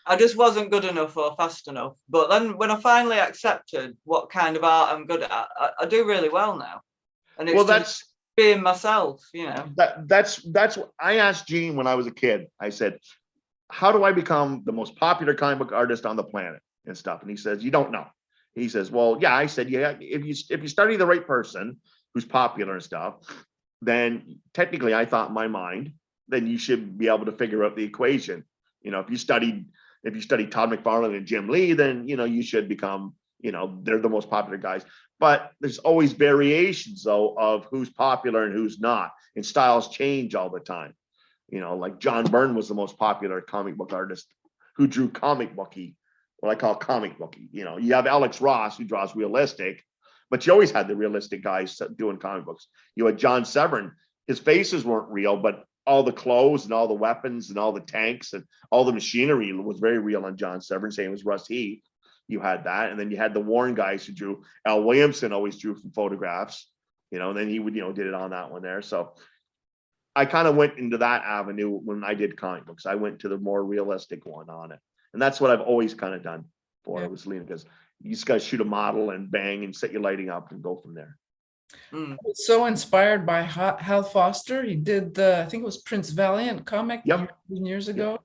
I just wasn't good enough or fast enough. But then when I finally accepted what kind of art I'm good at, I do really well now. And it's that's being myself, That's what I asked Gene when I was a kid. I said, how do I become the most popular comic book artist on the planet and stuff? And he says, you don't know. He says, well, yeah. I said, yeah, if you study the right person who's popular and stuff, then technically I thought in my mind, then you should be able to figure out the equation. If you studied Todd McFarlane and Jim Lee, then, you should become, they're the most popular guys. But there's always variations though of who's popular and who's not, and styles change all the time. Like John Byrne was the most popular comic book artist who drew comic booky, what I call comic booky. You have Alex Ross who draws realistic, but you always had the realistic guys doing comic books. You had John Severn. His faces weren't real, but all the clothes and all the weapons and all the tanks and all the machinery was very real on John Severn. Same as Russ Heath. you had that. And then you had the Warren guys who drew. Al Williamson always drew from photographs, and then he would, did it on that one there. So I kind of went into that avenue when I did comic books. I went to the more realistic one on it. And that's what I've always kind of done for it, was leaning, because you just got to shoot a model and bang and set your lighting up and go from there. I was so inspired by Hal Foster. He did I think it was Prince Valiant comic years ago.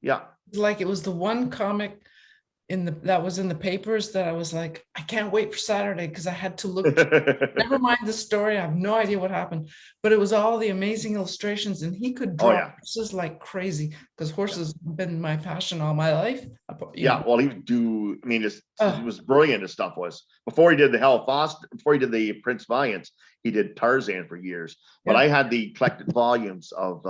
Yeah. Like it was the one comic that was in the papers that I was like, I can't wait for Saturday because I had to look. Never mind the story. I have no idea what happened, but it was all the amazing illustrations, and he could draw horses like crazy, because horses have been my passion all my life. Well, he would do. I mean, it was brilliant. His stuff was before he did the Hal Foster, before he did the Prince Valiants. He did Tarzan for years, but I had the collected volumes of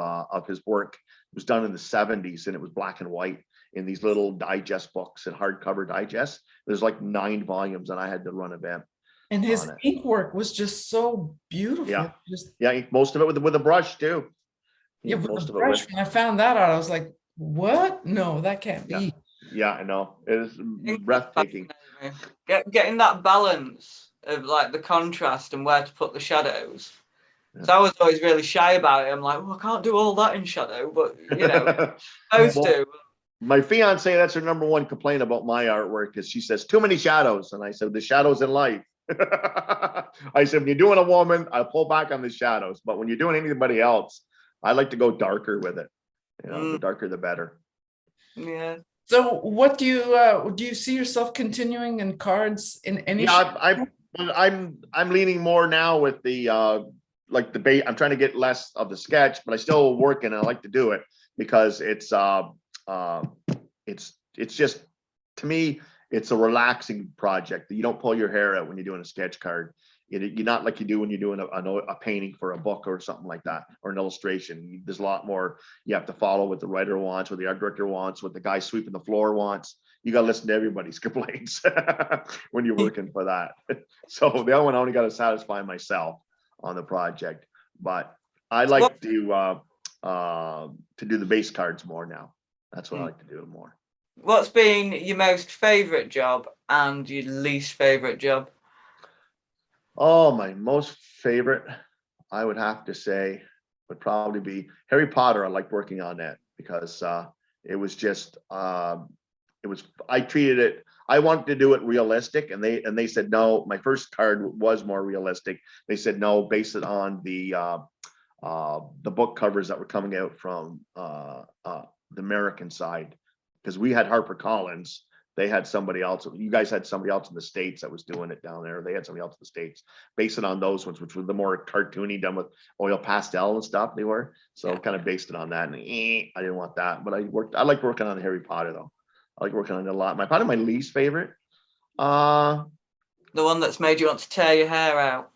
his work. It was done in the 70s, and it was black and white in these little digest books and hardcover digests. There's like 9 volumes, and I had to run a event. And his ink work was just so beautiful. Yeah, most of it with a brush too. With the brush. When I found that out, I was like, "What? No, that can't be." Yeah, I know. It is breathtaking. Getting that balance of like the contrast and where to put the shadows. So I was always really shy about it. I'm like, I can't do all that in shadow, but supposed to. My fiance, that's her number one complaint about my artwork, is she says too many shadows. And I said, the shadows in life. I said, when you're doing a woman, I pull back on the shadows. But when you're doing anybody else, I like to go darker with it. The darker, the better. Yeah. So what do you see yourself continuing in cards in any? Yeah, I'm leaning more now with the like the bait. I'm trying to get less of the sketch, but I still work, and I like to do it because it's just, to me, it's a relaxing project. You don't pull your hair out when you're doing a sketch card. You're not like you do when you're doing a painting for a book or something like that, or an illustration. There's a lot more you have to follow what the writer wants, what the art director wants, what the guy sweeping the floor wants. You got to listen to everybody's complaints when you're working for that. So the other one, I only got to satisfy myself on the project, but I like to do the base cards more now. That's what I like to do more. What's been your most favorite job and your least favorite job? Oh, my most favorite, I would have to say, would probably be Harry Potter. I liked working on that because it was just, I treated it, I wanted to do it realistic, and they said no. My first card was more realistic. They said no, base it on the book covers that were coming out from the American side, because we had HarperCollins. They had somebody else. You guys had somebody else in the States that was doing it down there. They had somebody else in the States. Based it on those ones, which were the more cartoony, done with oil pastel and stuff. They were kind of based it on that. And I didn't want that, but I like working on Harry Potter though. I like working on it a lot. Probably my least favorite. The one that's made you want to tear your hair out.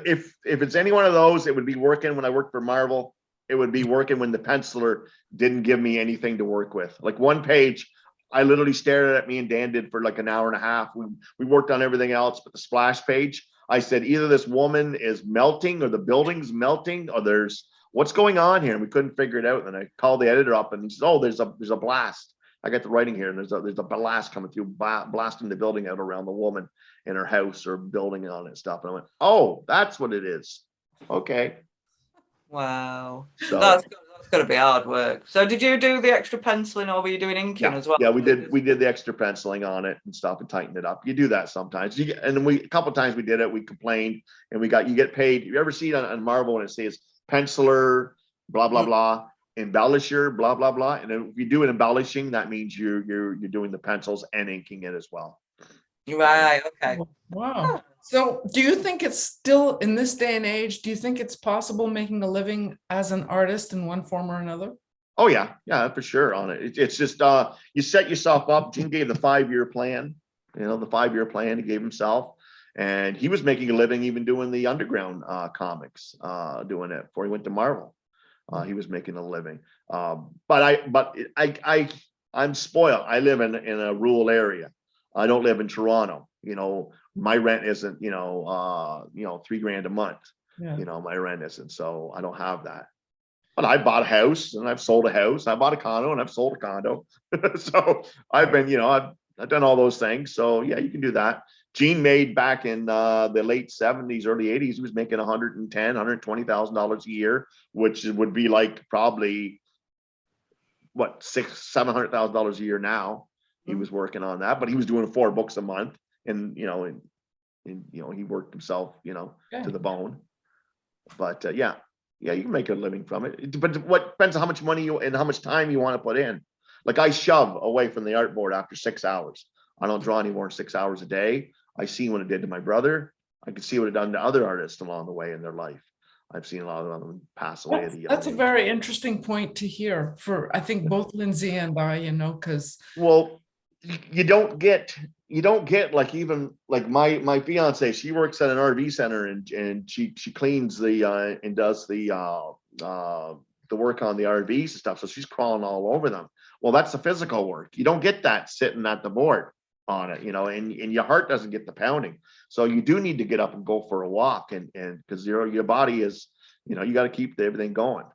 If it's any one of those, it would be working when I worked for Marvel. It would be working when the penciler didn't give me anything to work with. Like one page, I literally stared at me and Dan did for like an hour and a half. We worked on everything else, but the splash page, I said, either this woman is melting or the building's melting or there's what's going on here. And we couldn't figure it out. And I called the editor up and he said, oh, there's a blast. I got the writing here, and there's a blast coming through, blasting the building out around the woman in her house or building on it and stuff. And I went, oh, that's what it is. Okay. Wow. So that's got to be hard work. So did you do the extra penciling, or were you doing inking as well? Yeah, we did the extra penciling on it and stuff and tighten it up. You do that sometimes. A couple of times we did it. We complained, and you get paid. You ever see it on Marvel when it says penciler, blah blah blah, embellisher, blah blah blah. And if you do it embellishing, that means you're doing the pencils and inking it as well. Right. Okay. Wow. So do you think it's still, in this day and age, do you think it's possible making a living as an artist in one form or another? Oh yeah, for sure on it. It's just you set yourself up. Gene gave the 5-year plan, the 5-year plan he gave himself, and he was making a living even doing the underground comics, doing it before he went to Marvel. He was making a living. But I'm spoiled. I live in a rural area. I don't live in Toronto. My rent isn't, $3,000 a month. Yeah. My rent isn't, so I don't have that. But I bought a house and I've sold a house. I bought a condo and I've sold a condo. So I've been, I've done all those things. So yeah, you can do that. Gene made back in the late 70s, early 80s, he was making $120,000 a year, which would be like probably what, $700,000 a year now. He was working on that, but he was doing 4 books a month, and he worked himself, to the bone. But yeah, you can make a living from it. But what depends on how much money and how much time you want to put in. Like I shove away from the artboard after 6 hours. I don't draw any more than 6 hours a day. I see what it did to my brother. I can see what it done to other artists along the way in their life. I've seen a lot of them pass away at the young That's a age. very interesting point to hear for, I think, both Lindsey and I, because Well, you don't get like, even like my fiance, she works at an RV center, and she cleans the and does the work on the RVs and stuff. So she's crawling all over them. Well, that's the physical work. You don't get that sitting at the board on it, and your heart doesn't get the pounding. So you do need to get up and go for a walk, and because your body is, you got to keep everything going.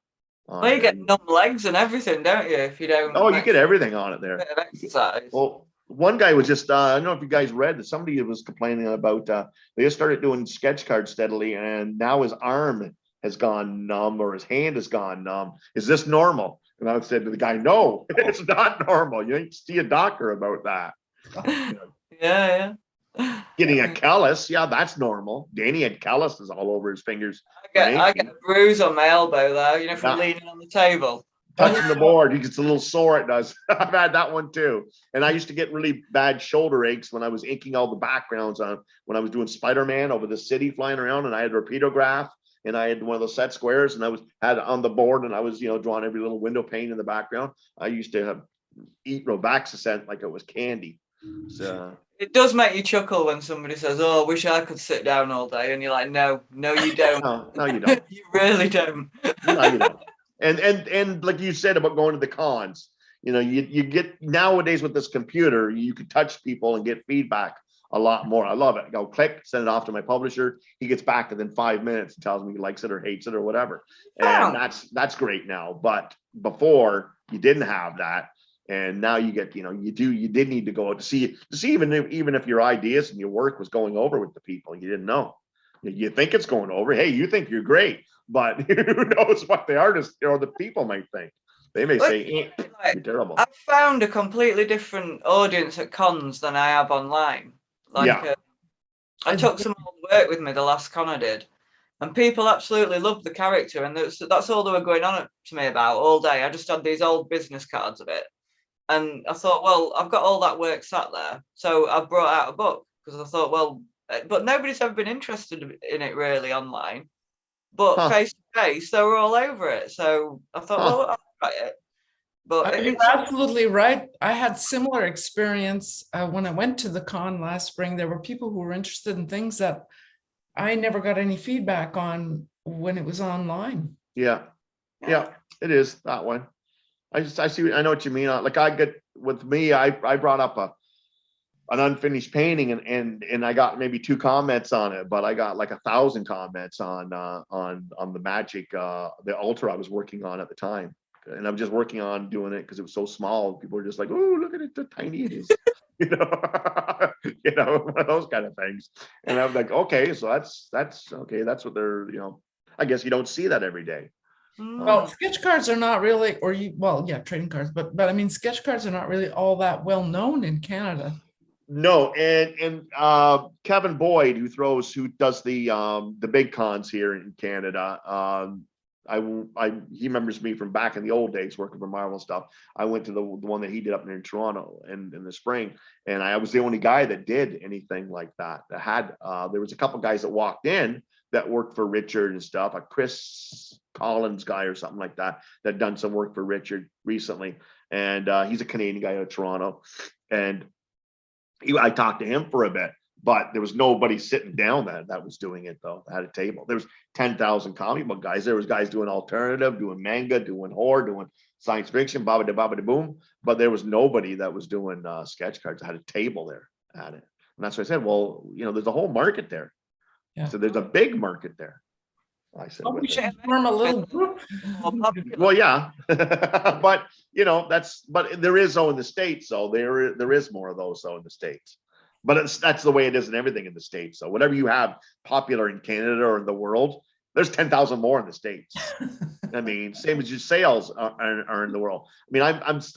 Well, you get numb legs and everything, don't you? If you don't. Oh, you get everything on it there. Bit of exercise. Well, one guy was just, I don't know if you guys read that somebody was complaining about, they just started doing sketch cards steadily, and now his arm has gone numb, or his hand has gone numb. Is this normal? And I said to the guy, no, it's not normal. You need to see a doctor about that. Yeah. Getting a callus, yeah, that's normal. Danny had calluses all over his fingers. I get a bruise on my elbow though, from leaning on the table. Touching the board, he gets a little sore. It does. I've had that one too. And I used to get really bad shoulder aches when I was inking all the backgrounds on, when I was doing Spider-Man over the city flying around, and I had repeatograph, and I had one of those set squares, and I had it on the board, and I was, drawing every little window pane in the background. I used to eat Robaxacent like it was candy. So it does make you chuckle when somebody says, "Oh, I wish I could sit down all day," and you're like, "No, you don't. No, you don't. You really don't." No, you don't. And like you said about going to the cons, you get nowadays with this computer, you can touch people and get feedback a lot more. I love it. Go click, send it off to my publisher. He gets back within 5 minutes and tells me he likes it or hates it or whatever. And that's great now. But before, you didn't have that. And now you get, you did need to go out to see even if your ideas and your work was going over with the people. You didn't know. You think it's going over. Hey, you think you're great, but who knows what the artist or the people might think. They may say, you're terrible. I've found a completely different audience at cons than I have online. I took some old work with me the last con I did, and people absolutely loved the character, and that's all they were going on to me about all day. I just had these old business cards of it. And I thought, well, I've got all that work sat there. So I brought out a book, because I thought, well, but nobody's ever been interested in it really online. But face to face, they were all over it. So I thought, well, I'll write it. But you're absolutely right. I had similar experience when I went to the con last spring. There were people who were interested in things that I never got any feedback on when it was online. Yeah, it is that one. I know what you mean. Like I brought up an unfinished painting, and I got maybe 2 comments on it, but I got like 1,000 comments on the Magic, the Ultra I was working on at the time, and I'm just working on doing it because it was so small. People were just like, "Oh, look at it, the tiny it is," one of those kind of things. And I'm like, okay, so that's okay. That's what they're, I guess you don't see that every day. Well, sketch cards are not really, trading cards, but I mean, sketch cards are not really all that well known in Canada. No, and Kevin Boyd, who does the big cons here in Canada, he remembers me from back in the old days working for Marvel stuff. I went to the one that he did up near Toronto in the spring, and I was the only guy that did anything like that. That had there was a couple guys that walked in that worked for Richard and stuff, a Chris Collins guy or something like that done some work for Richard recently, and he's a Canadian guy out of Toronto, and I talked to him for a bit, but there was nobody sitting down that was doing it though. At a table, there was 10,000 comic book guys. There was guys doing alternative, doing manga, doing horror, doing science fiction, baba da boom. But there was nobody that was doing sketch cards. I had a table there at it, and that's what I said. Well, there's a whole market there. Yeah. So there's a big market there. I said, Oh, we with should it. form a little group. More popular. Well, yeah, but but there is in the States, so there is more of those in the States. But that's the way it is in everything in the States. So whatever you have popular in Canada or in the world, there's 10,000 more in the States. I mean, same as your sales are in the world. I mean,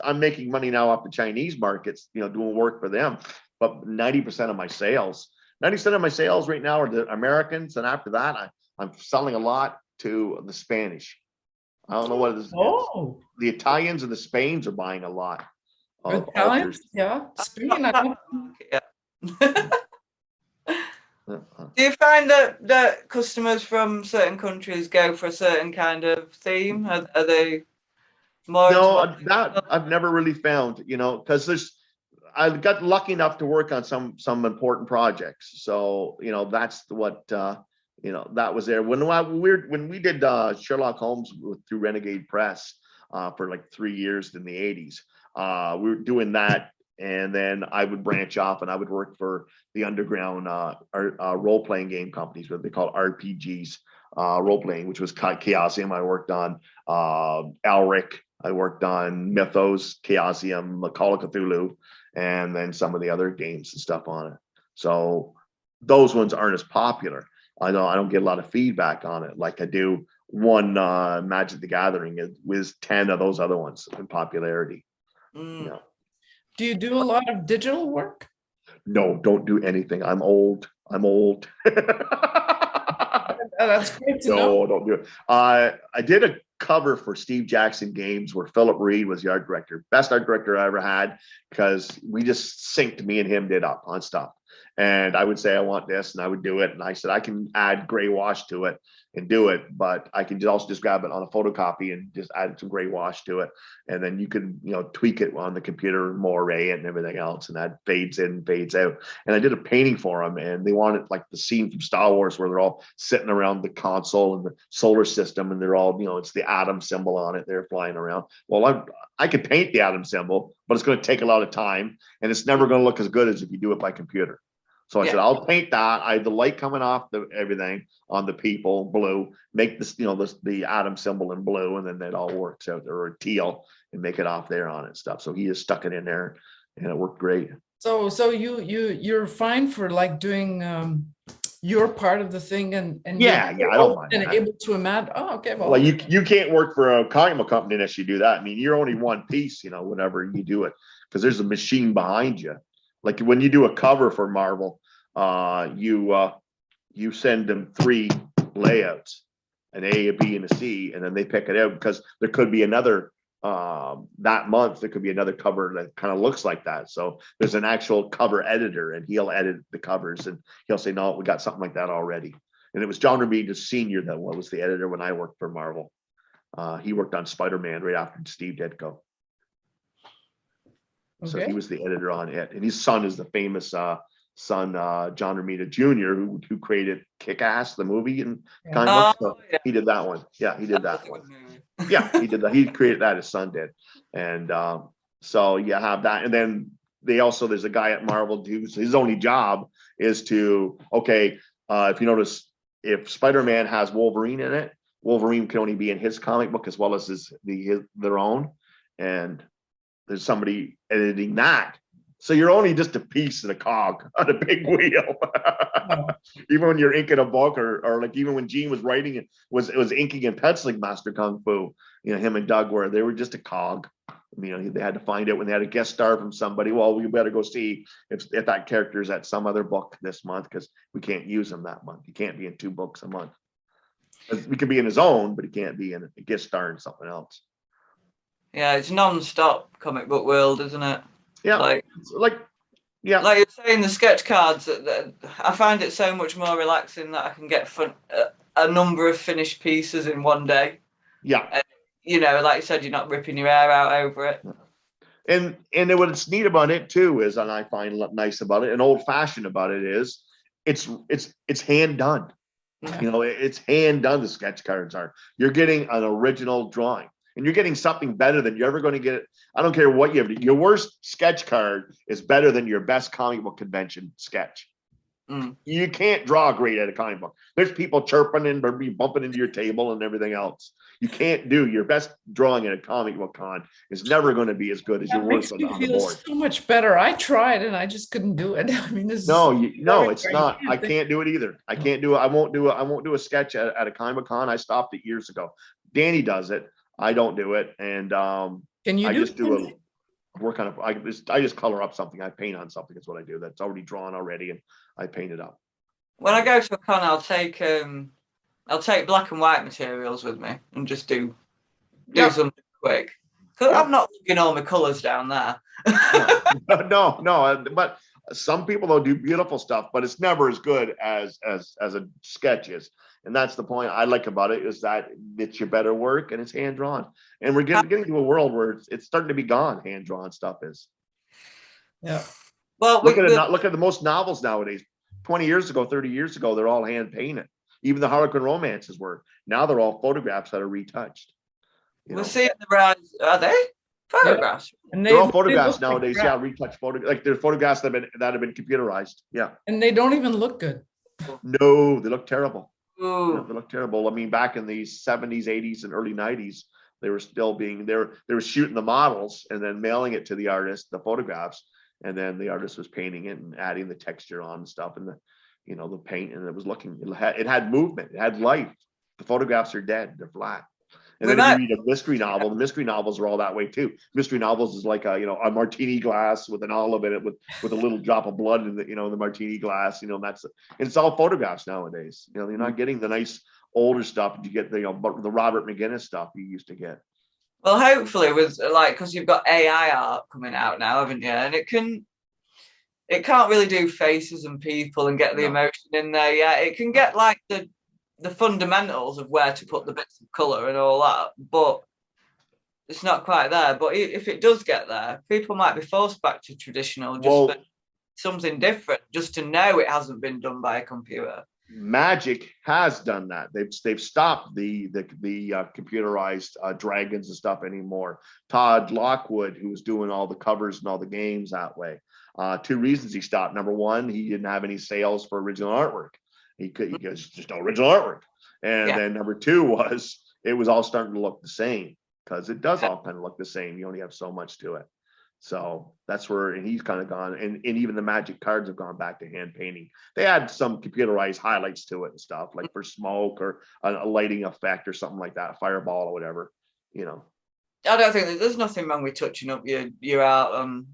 I'm making money now off the Chinese markets, doing work for them. But 90% of my sales, 90% of my sales right now are the Americans, and after that, I'm selling a lot to the Spanish. I don't know what it is. Oh, The Italians and the Spains are buying a lot of Italians, altars. yeah. Spain, Yeah. Uh, Do you find that customers from certain countries go for a certain kind of theme? Are they more into No, that I've never really found, because I got lucky enough to work on some important projects. So, that's what that was there. When we did Sherlock Holmes through Renegade Press for like 3 years in the 80s, we were doing that. And then I would branch off and I would work for the underground role-playing game companies, what they call RPGs, role-playing, which was Chaosium. I worked on Alric. I worked on Mythos, Chaosium, Call of Cthulhu, and then some of the other games and stuff on it. So those ones aren't as popular. I don't get a lot of feedback on it like I do one Magic the Gathering. It was 10 of those other ones in popularity. Mm. do you do a lot of digital work? No, don't do anything. I'm old. That's great to know. No, don't do it. I did a cover for Steve Jackson Games where Philip Reed was the art director. Best art director I ever had, because we just synced, me and him did up on stuff. And I would say, I want this, and I would do it. And I said, I can add gray wash to it and do it, but I can also just grab it on a photocopy and just add some gray wash to it. And then you can, tweak it on the computer, moire it and everything else. And that fades in, fades out. And I did a painting for them, and they wanted like the scene from Star Wars where they're all sitting around the console and the solar system, and they're all, it's the atom symbol on it. They're flying around. Well, I could paint the atom symbol, but it's going to take a lot of time, and it's never going to look as good as if you do it by computer. So I said, I'll paint that. I have the light coming off everything on the people blue, make this, the atom symbol in blue, and then it all works out, or teal, and make it off there on it stuff. So he just stuck it in there, and it worked great. So you're fine for like doing your part of the thing, and yeah, I don't mind. And able to imagine. Oh, okay. Well, you can't work for a comic book company unless you do that. I mean, you're only one piece, whenever you do it, because there's a machine behind you. Like when you do a cover for Marvel, you send them 3 layouts, an A, a B, and a C, and then they pick it out, because there could be another that month. There could be another cover that kind of looks like that. So there's an actual cover editor, and he'll edit the covers, and he'll say, "No, we got something like that already." And it was John Romita Sr. that was the editor when I worked for Marvel. He worked on Spider-Man right after Steve Ditko. Okay. So he was the editor on it, and his son is the famous son, John Romita Jr., who created Kick-Ass, the movie and comic book. So he did that one. Yeah, he did that one. Yeah, he did that. He created that. His son did, and so you have that. And then there's a guy at Marvel whose his only job is to if you notice, if Spider-Man has Wolverine in it, Wolverine can only be in his comic book as well as their own, and there's somebody editing that. So you're only just a piece of the cog on a big wheel. Even when you're inking a book, or like even when Gene was writing it was inking and penciling Master Kung Fu, him and Doug they were just a cog. They had to find out when they had a guest star from somebody. Well, we better go see if that character is at some other book this month, because we can't use him that month. He can't be in 2 books a month. He could be in his own, but he can't be in a guest star in something else. Yeah, it's non-stop comic book world, isn't it? Yeah, like Yeah, like you said, you're not ripping your hair out over it. And what's neat about it too is, and I find nice about it and old-fashioned about it, is it's hand done. Yeah. It's hand done. The sketch cards are. You're getting an original drawing. And you're getting something better than you're ever going to get. I don't care what you have. Your worst sketch card is better than your best comic book convention sketch. You can't draw great at a comic book. There's people chirping and bumping into your table and everything else. You can't do your best drawing at a comic book con is never going to be as good as your worst on the board. So much better. I tried and I just couldn't do it. I mean, it's not. I can't do it either. I can't do it. I won't do a sketch at a comic con. I stopped it years ago. Danny does it. I don't do it. And can you work on it. I just color up something. I paint on something. That's what I do. That's already drawn already, and I paint it up. When I go to a con, I'll take black and white materials with me and just do something quick. Because I'm not looking all my colours down there. no. But some people though do beautiful stuff, but it's never as good as a sketch is. And that's the point I like about it, is that it's your better work and it's hand drawn. And we're getting to a world where it's starting to be gone. Hand drawn stuff is. Yeah. Well, look at the most novels nowadays. 20 years ago, 30 years ago, they're all hand painted. Even the Harlequin romances were. Now they're all photographs that are retouched. We're seeing the rise. Are they photographs? Yeah. And they're all photographs nowadays. Yeah, retouched photographs. Like they're photographs that have been computerized. Yeah. And they don't even look good. No, they look terrible. Ooh. They look terrible. I mean, back in the 70s, 80s, and early 90s, they were still they were shooting the models and then mailing it to the artist, the photographs, and then the artist was painting it and adding the texture on and stuff and the paint, and it had movement, it had life. The photographs are dead, they're flat. And then if you read a mystery novel, the mystery novels are all that way too. Mystery novels is like a martini glass with an olive in it with a little drop of blood in the martini glass, and it's all photographs nowadays. You're not getting the nice older stuff. You get the Robert McGinnis stuff you used to get. Well, hopefully with because you've got AI art coming out now, haven't you? And it can't really do faces and people and get the emotion in there. Yeah, it can get like the fundamentals of where to put the bits of colour and all that, but it's not quite there. But if it does get there, people might be forced back to traditional for something different, just to know it hasn't been done by a computer. Magic has done that. They've stopped the computerized dragons and stuff anymore. Todd Lockwood, who was doing all the covers and all the games that way. 2 reasons he stopped. Number one, he didn't have any sales for original artwork. He gets just no original artwork. And then number 2 was it was all starting to look the same, because it does all kind of look the same. You only have so much to it. So that's where, and he's kind of gone, and even the Magic cards have gone back to hand painting. They add some computerized highlights to it and stuff, like for smoke or a lighting effect or something like that, fireball or whatever, I don't think there's nothing wrong with touching up your art on,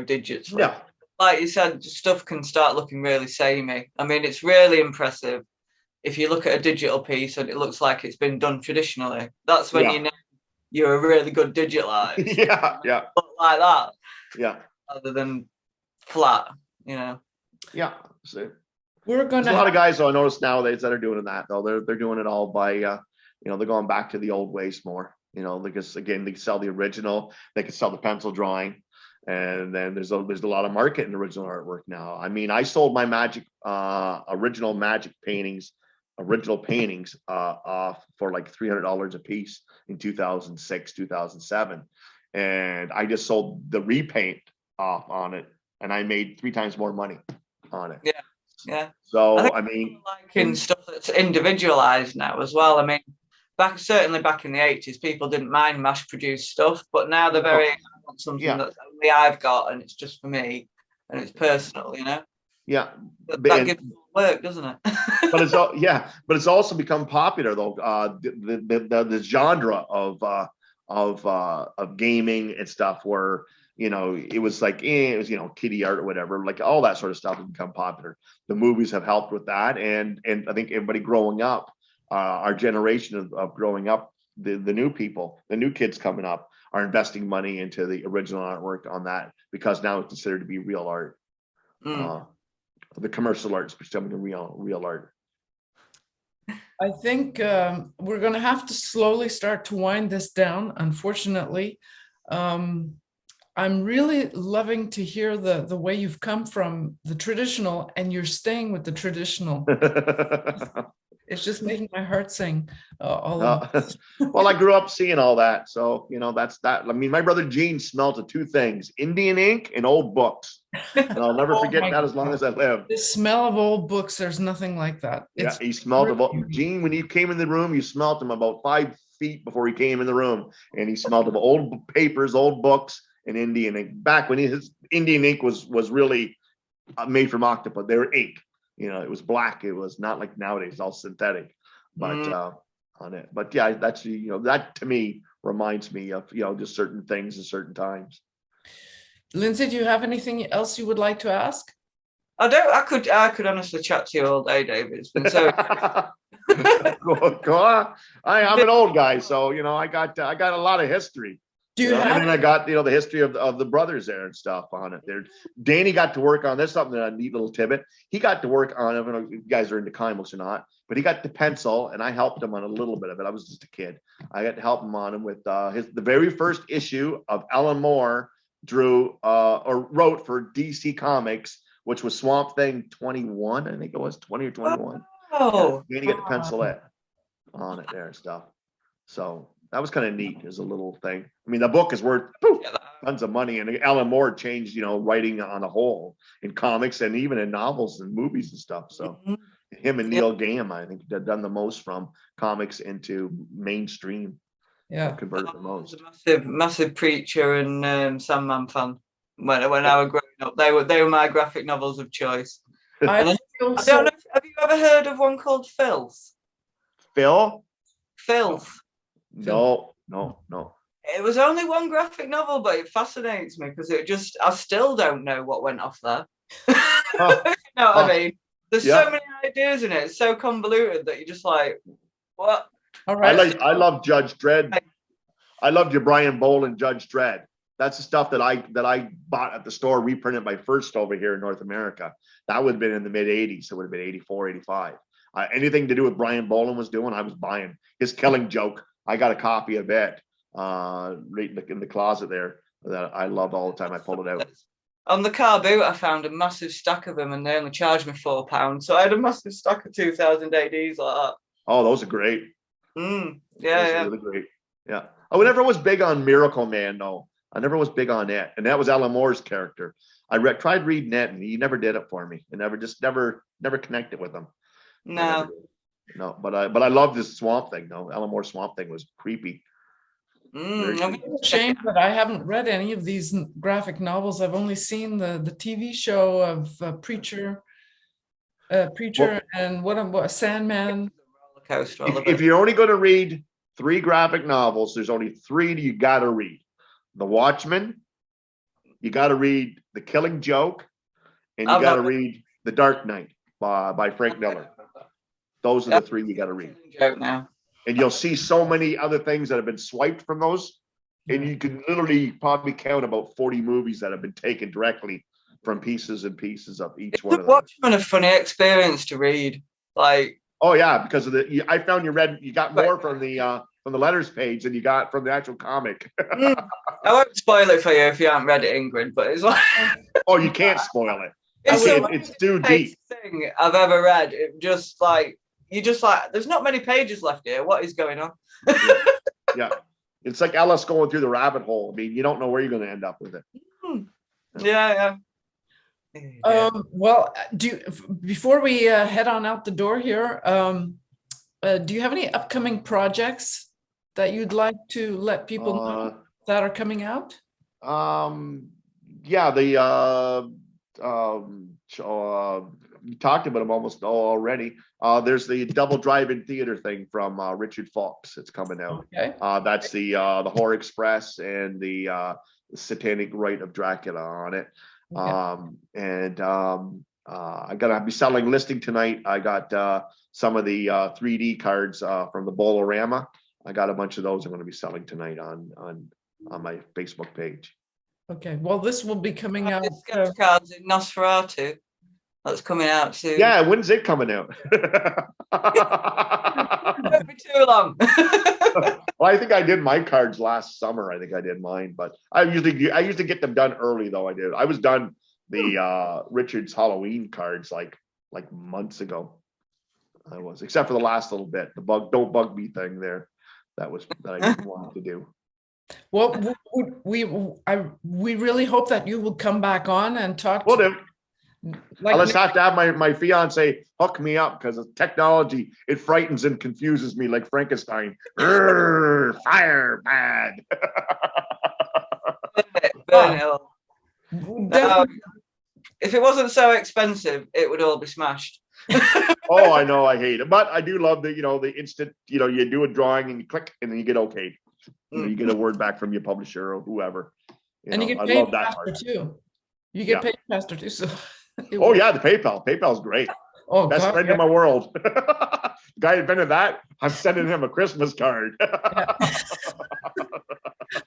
digits. Yeah. Like you said, stuff can start looking really samey. I mean, it's really impressive if you look at a digital piece and it looks like it's been done traditionally. That's when you know you're a really good digital artist. Yeah. Look like that. Yeah. Rather than flat, Yeah. So There's a lot of guys I notice nowadays that are doing that though. They're doing it all by they're going back to the old ways more. Because again, they can sell the original, they can sell the pencil drawing. And then there's a lot of market in original artwork now. I mean, I sold my original Magic paintings off for like $300 a piece in 2006, 2007. And I just sold the repaint off on it, and I made 3 times more money on it. Yeah. So I mean, liking stuff that's individualized now as well. I mean, certainly back in the 80s, people didn't mind mass-produced stuff, but now they're very something that only I've got and it's just for me and it's personal, Yeah, that gives work, doesn't it? but it's also become popular though. The genre of gaming and stuff, where it was like it was kiddie art or whatever, like all that sort of stuff has become popular. The movies have helped with that, and I think everybody growing up, our generation of growing up, the new people, the new kids coming up, are investing money into the original artwork on that, because now it's considered to be real art. The commercial art is becoming real art. I think we're going to have to slowly start to wind this down, unfortunately. I'm really loving to hear the way you've come from the traditional and you're staying with the traditional. It's just making my heart sing. Well, I grew up seeing all that. So, that's that. I mean, my brother Gene smelled of 2 things: Indian ink and old books. And I'll never Oh forget my that as long as I live. The smell of old books, there's nothing like that. Yeah, It's he smelled really of Gene when he came in the room. You smelled him about 5 feet before he came in the room, and he smelled of old papers, old books, and Indian ink. Back when his Indian ink was really made from octopus, they were ink. It was black. It was not like nowadays, all synthetic. But on it, but yeah, that's that to me reminds me of just certain things at certain times. Lindsay, do you have anything else you would like to ask? I don't. I could honestly chat to you all day, David. It's been so. Go on. I'm an old guy, so I got a lot of history. Do you And have? then I got the history of the brothers there and stuff on it. There, Danny got to work on this. Something a neat little tidbit. He got to work on. I don't know if you guys are into comic books or not, but he got the pencil, and I helped him on a little bit of it. I was just a kid. I got to help him on him with the very first issue of Alan Moore drew or wrote for DC Comics, which was Swamp Thing 21. I think it was 20 or 21. Oh, Danny got the pencil on it there and stuff. So that was kind of neat as a little thing. I mean, the book is worth tons of money, and Alan Moore changed, writing on a whole in comics and even in novels and movies and stuff. So him and Neil Gaiman, I think, have done the most from comics into mainstream. Yeah, converted the most. Massive Preacher and Sandman fan. When I was growing up, they were my graphic novels of choice. I I don't know. Have you ever heard of one called Filth? Phil? Filth. No. It was only one graphic novel, but it fascinates me because I still don't know what went off there. You know what I mean? There's so many ideas in it. It's so convoluted that you're just like, what? All right. I love Judge Dredd. I loved your Brian Boland Judge Dredd. That's the stuff that I bought at the store, reprinted my first over here in North America. That would have been in the mid 80s. It would have been 84, 85. Anything to do with Brian Boland was doing, I was buying. His Killing Joke, I got a copy of it right in the closet there that I loved all the time. I pulled it out. On the car boot, I found a massive stack of them, and they only charged me £4. So I had a massive stack of 2000 ADs like that. Oh, those are great. Yeah. Really great. Yeah. I never was big on Miracle Man, though. I never was big on it, and that was Alan Moore's character. I tried reading it, and he never did it for me. I never connected with him. No, but I love this Swamp Thing. though. Alan Moore's Swamp Thing was creepy. It's a shame that I haven't read any of these graphic novels. I've only seen the TV show of Preacher, and what Sandman. If you're only going to read 3 graphic novels, there's only 3 you got to read. The Watchmen, you got to read The Killing Joke, and you got to read The Dark Knight by Frank Miller. Those are the 3 you got to read. Joke now. And you'll see so many other things that have been swiped from those. And you can literally probably count about 40 movies that have been taken directly from pieces and pieces of each one of them. Watchmen a funny experience to read. Like, oh yeah, because of I found you got more from the letters page than you got from the actual comic. I won't spoil it for you if you haven't read it, Ingrid, but it's like oh, you can't spoil it. It's too deep. Thing I've ever read. It just like there's not many pages left here. What is going on? Yeah. It's like Alice going through the rabbit hole. I mean, you don't know where you're going to end up with it. Yeah. Well, before we head on out the door here, do you have any upcoming projects that you'd like to let people know that are coming out? Yeah, you talked about them almost already. There's the double drive-in theater thing from Richard Fox. It's coming out. Okay. That's the Horror Express and the Satanic Rite of Dracula on it. Okay. I gotta be listing tonight. I got some of the 3D cards from the Bolorama. I got a bunch of those I'm going to be selling tonight on my Facebook page. Okay. Well, this will be coming out. Sketch cards in Nosferatu. That's coming out soon. Yeah, when's it coming out? Won't be too long. Well, I think I did my cards last summer. I think I did mine, but I usually get them done early though. I was done the Richard's Halloween cards like months ago. I was, except for the last little bit, the don't bug me thing there. That I didn't want to do. Well, we really hope that you will come back on and talk. Well, then, Like I'll just have to have my fiance hook me up because technology, it frightens and confuses me like Frankenstein. Fire, bad. Burn it all. definitely. If it wasn't so expensive, it would all be smashed. Oh, I know, I hate it, but I do love the the instant. You do a drawing and you click and then you get okay. You get a word back from your publisher or whoever. And you get I paid love that faster part. too. You get paid faster too. So. Oh yeah, the PayPal's great. Oh, Best God, friend in my world. The guy who invented that, I'm sending him a Christmas card.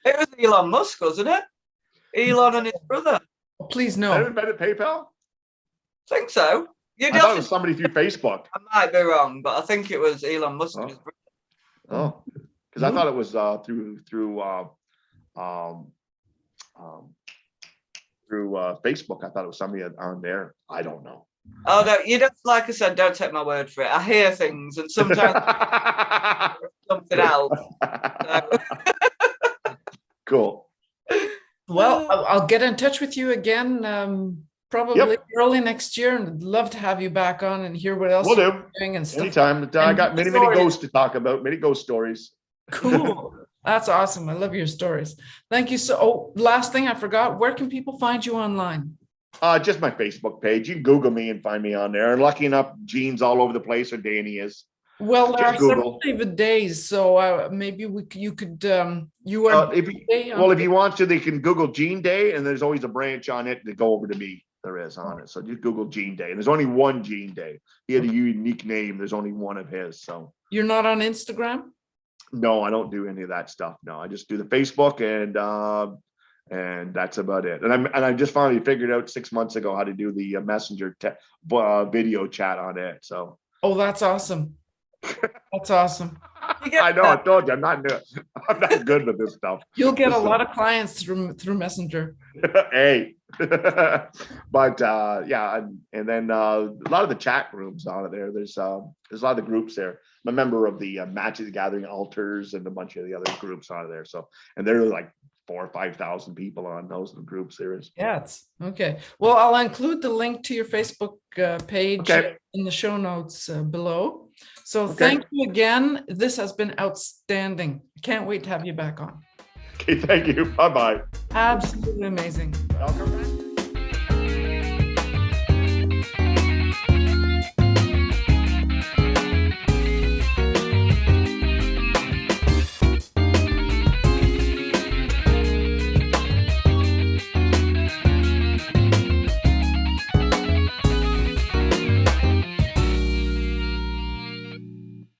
It was Elon Musk, wasn't it? Elon and his brother. Please I no. invented PayPal. I think so. I thought it was somebody through Facebook. I might be wrong, but I think it was Elon Musk. and his brother. Oh, because I thought it was through Facebook. I thought it was somebody on there. I don't know. Oh no, you don't. Like I said, don't take my word for it. I hear things, and sometimes something else. So. Cool. Well, I'll get in touch with you again, probably early next year, and I'd love to have you back on and hear what else Will you're do. doing and stuff. Anytime. I got many ghosts to talk about. Many ghost stories. Cool. That's awesome. I love your stories. Thank you. So, last thing I forgot, where can people find you online? Just my Facebook page. You can Google me and find me on there. And lucky enough, Gene's all over the place, or Danny is. Well, there are Just Google. several David Days, so maybe you could you are if you want to, they can Google Gene Day, and there's always a branch on it to go over to me. There is on it. So just Google Gene Day. And there's only one Gene Day. He had a unique name. There's only one of his. So you're not on Instagram? No, I don't do any of that stuff. No, I just do the Facebook and that's about it. And I just finally figured out 6 months ago how to do the Messenger video chat on it. So that's awesome. That's awesome. I know. I told you I'm not good with this stuff. You'll get a lot of clients through Messenger. Hey, but and then a lot of the chat rooms out of there. There's a lot of the groups there. I'm a member of the Matches the Gathering altars and a bunch of the other groups out of there. So, and there are like 4,000 or 5,000 people on those groups. There is. Yeah, it's okay. Well, I'll include the link to your Facebook page in the show notes below. So thank you again. This has been outstanding. Can't wait to have you back on. Okay, thank you. Bye-bye. Absolutely amazing. Welcome back.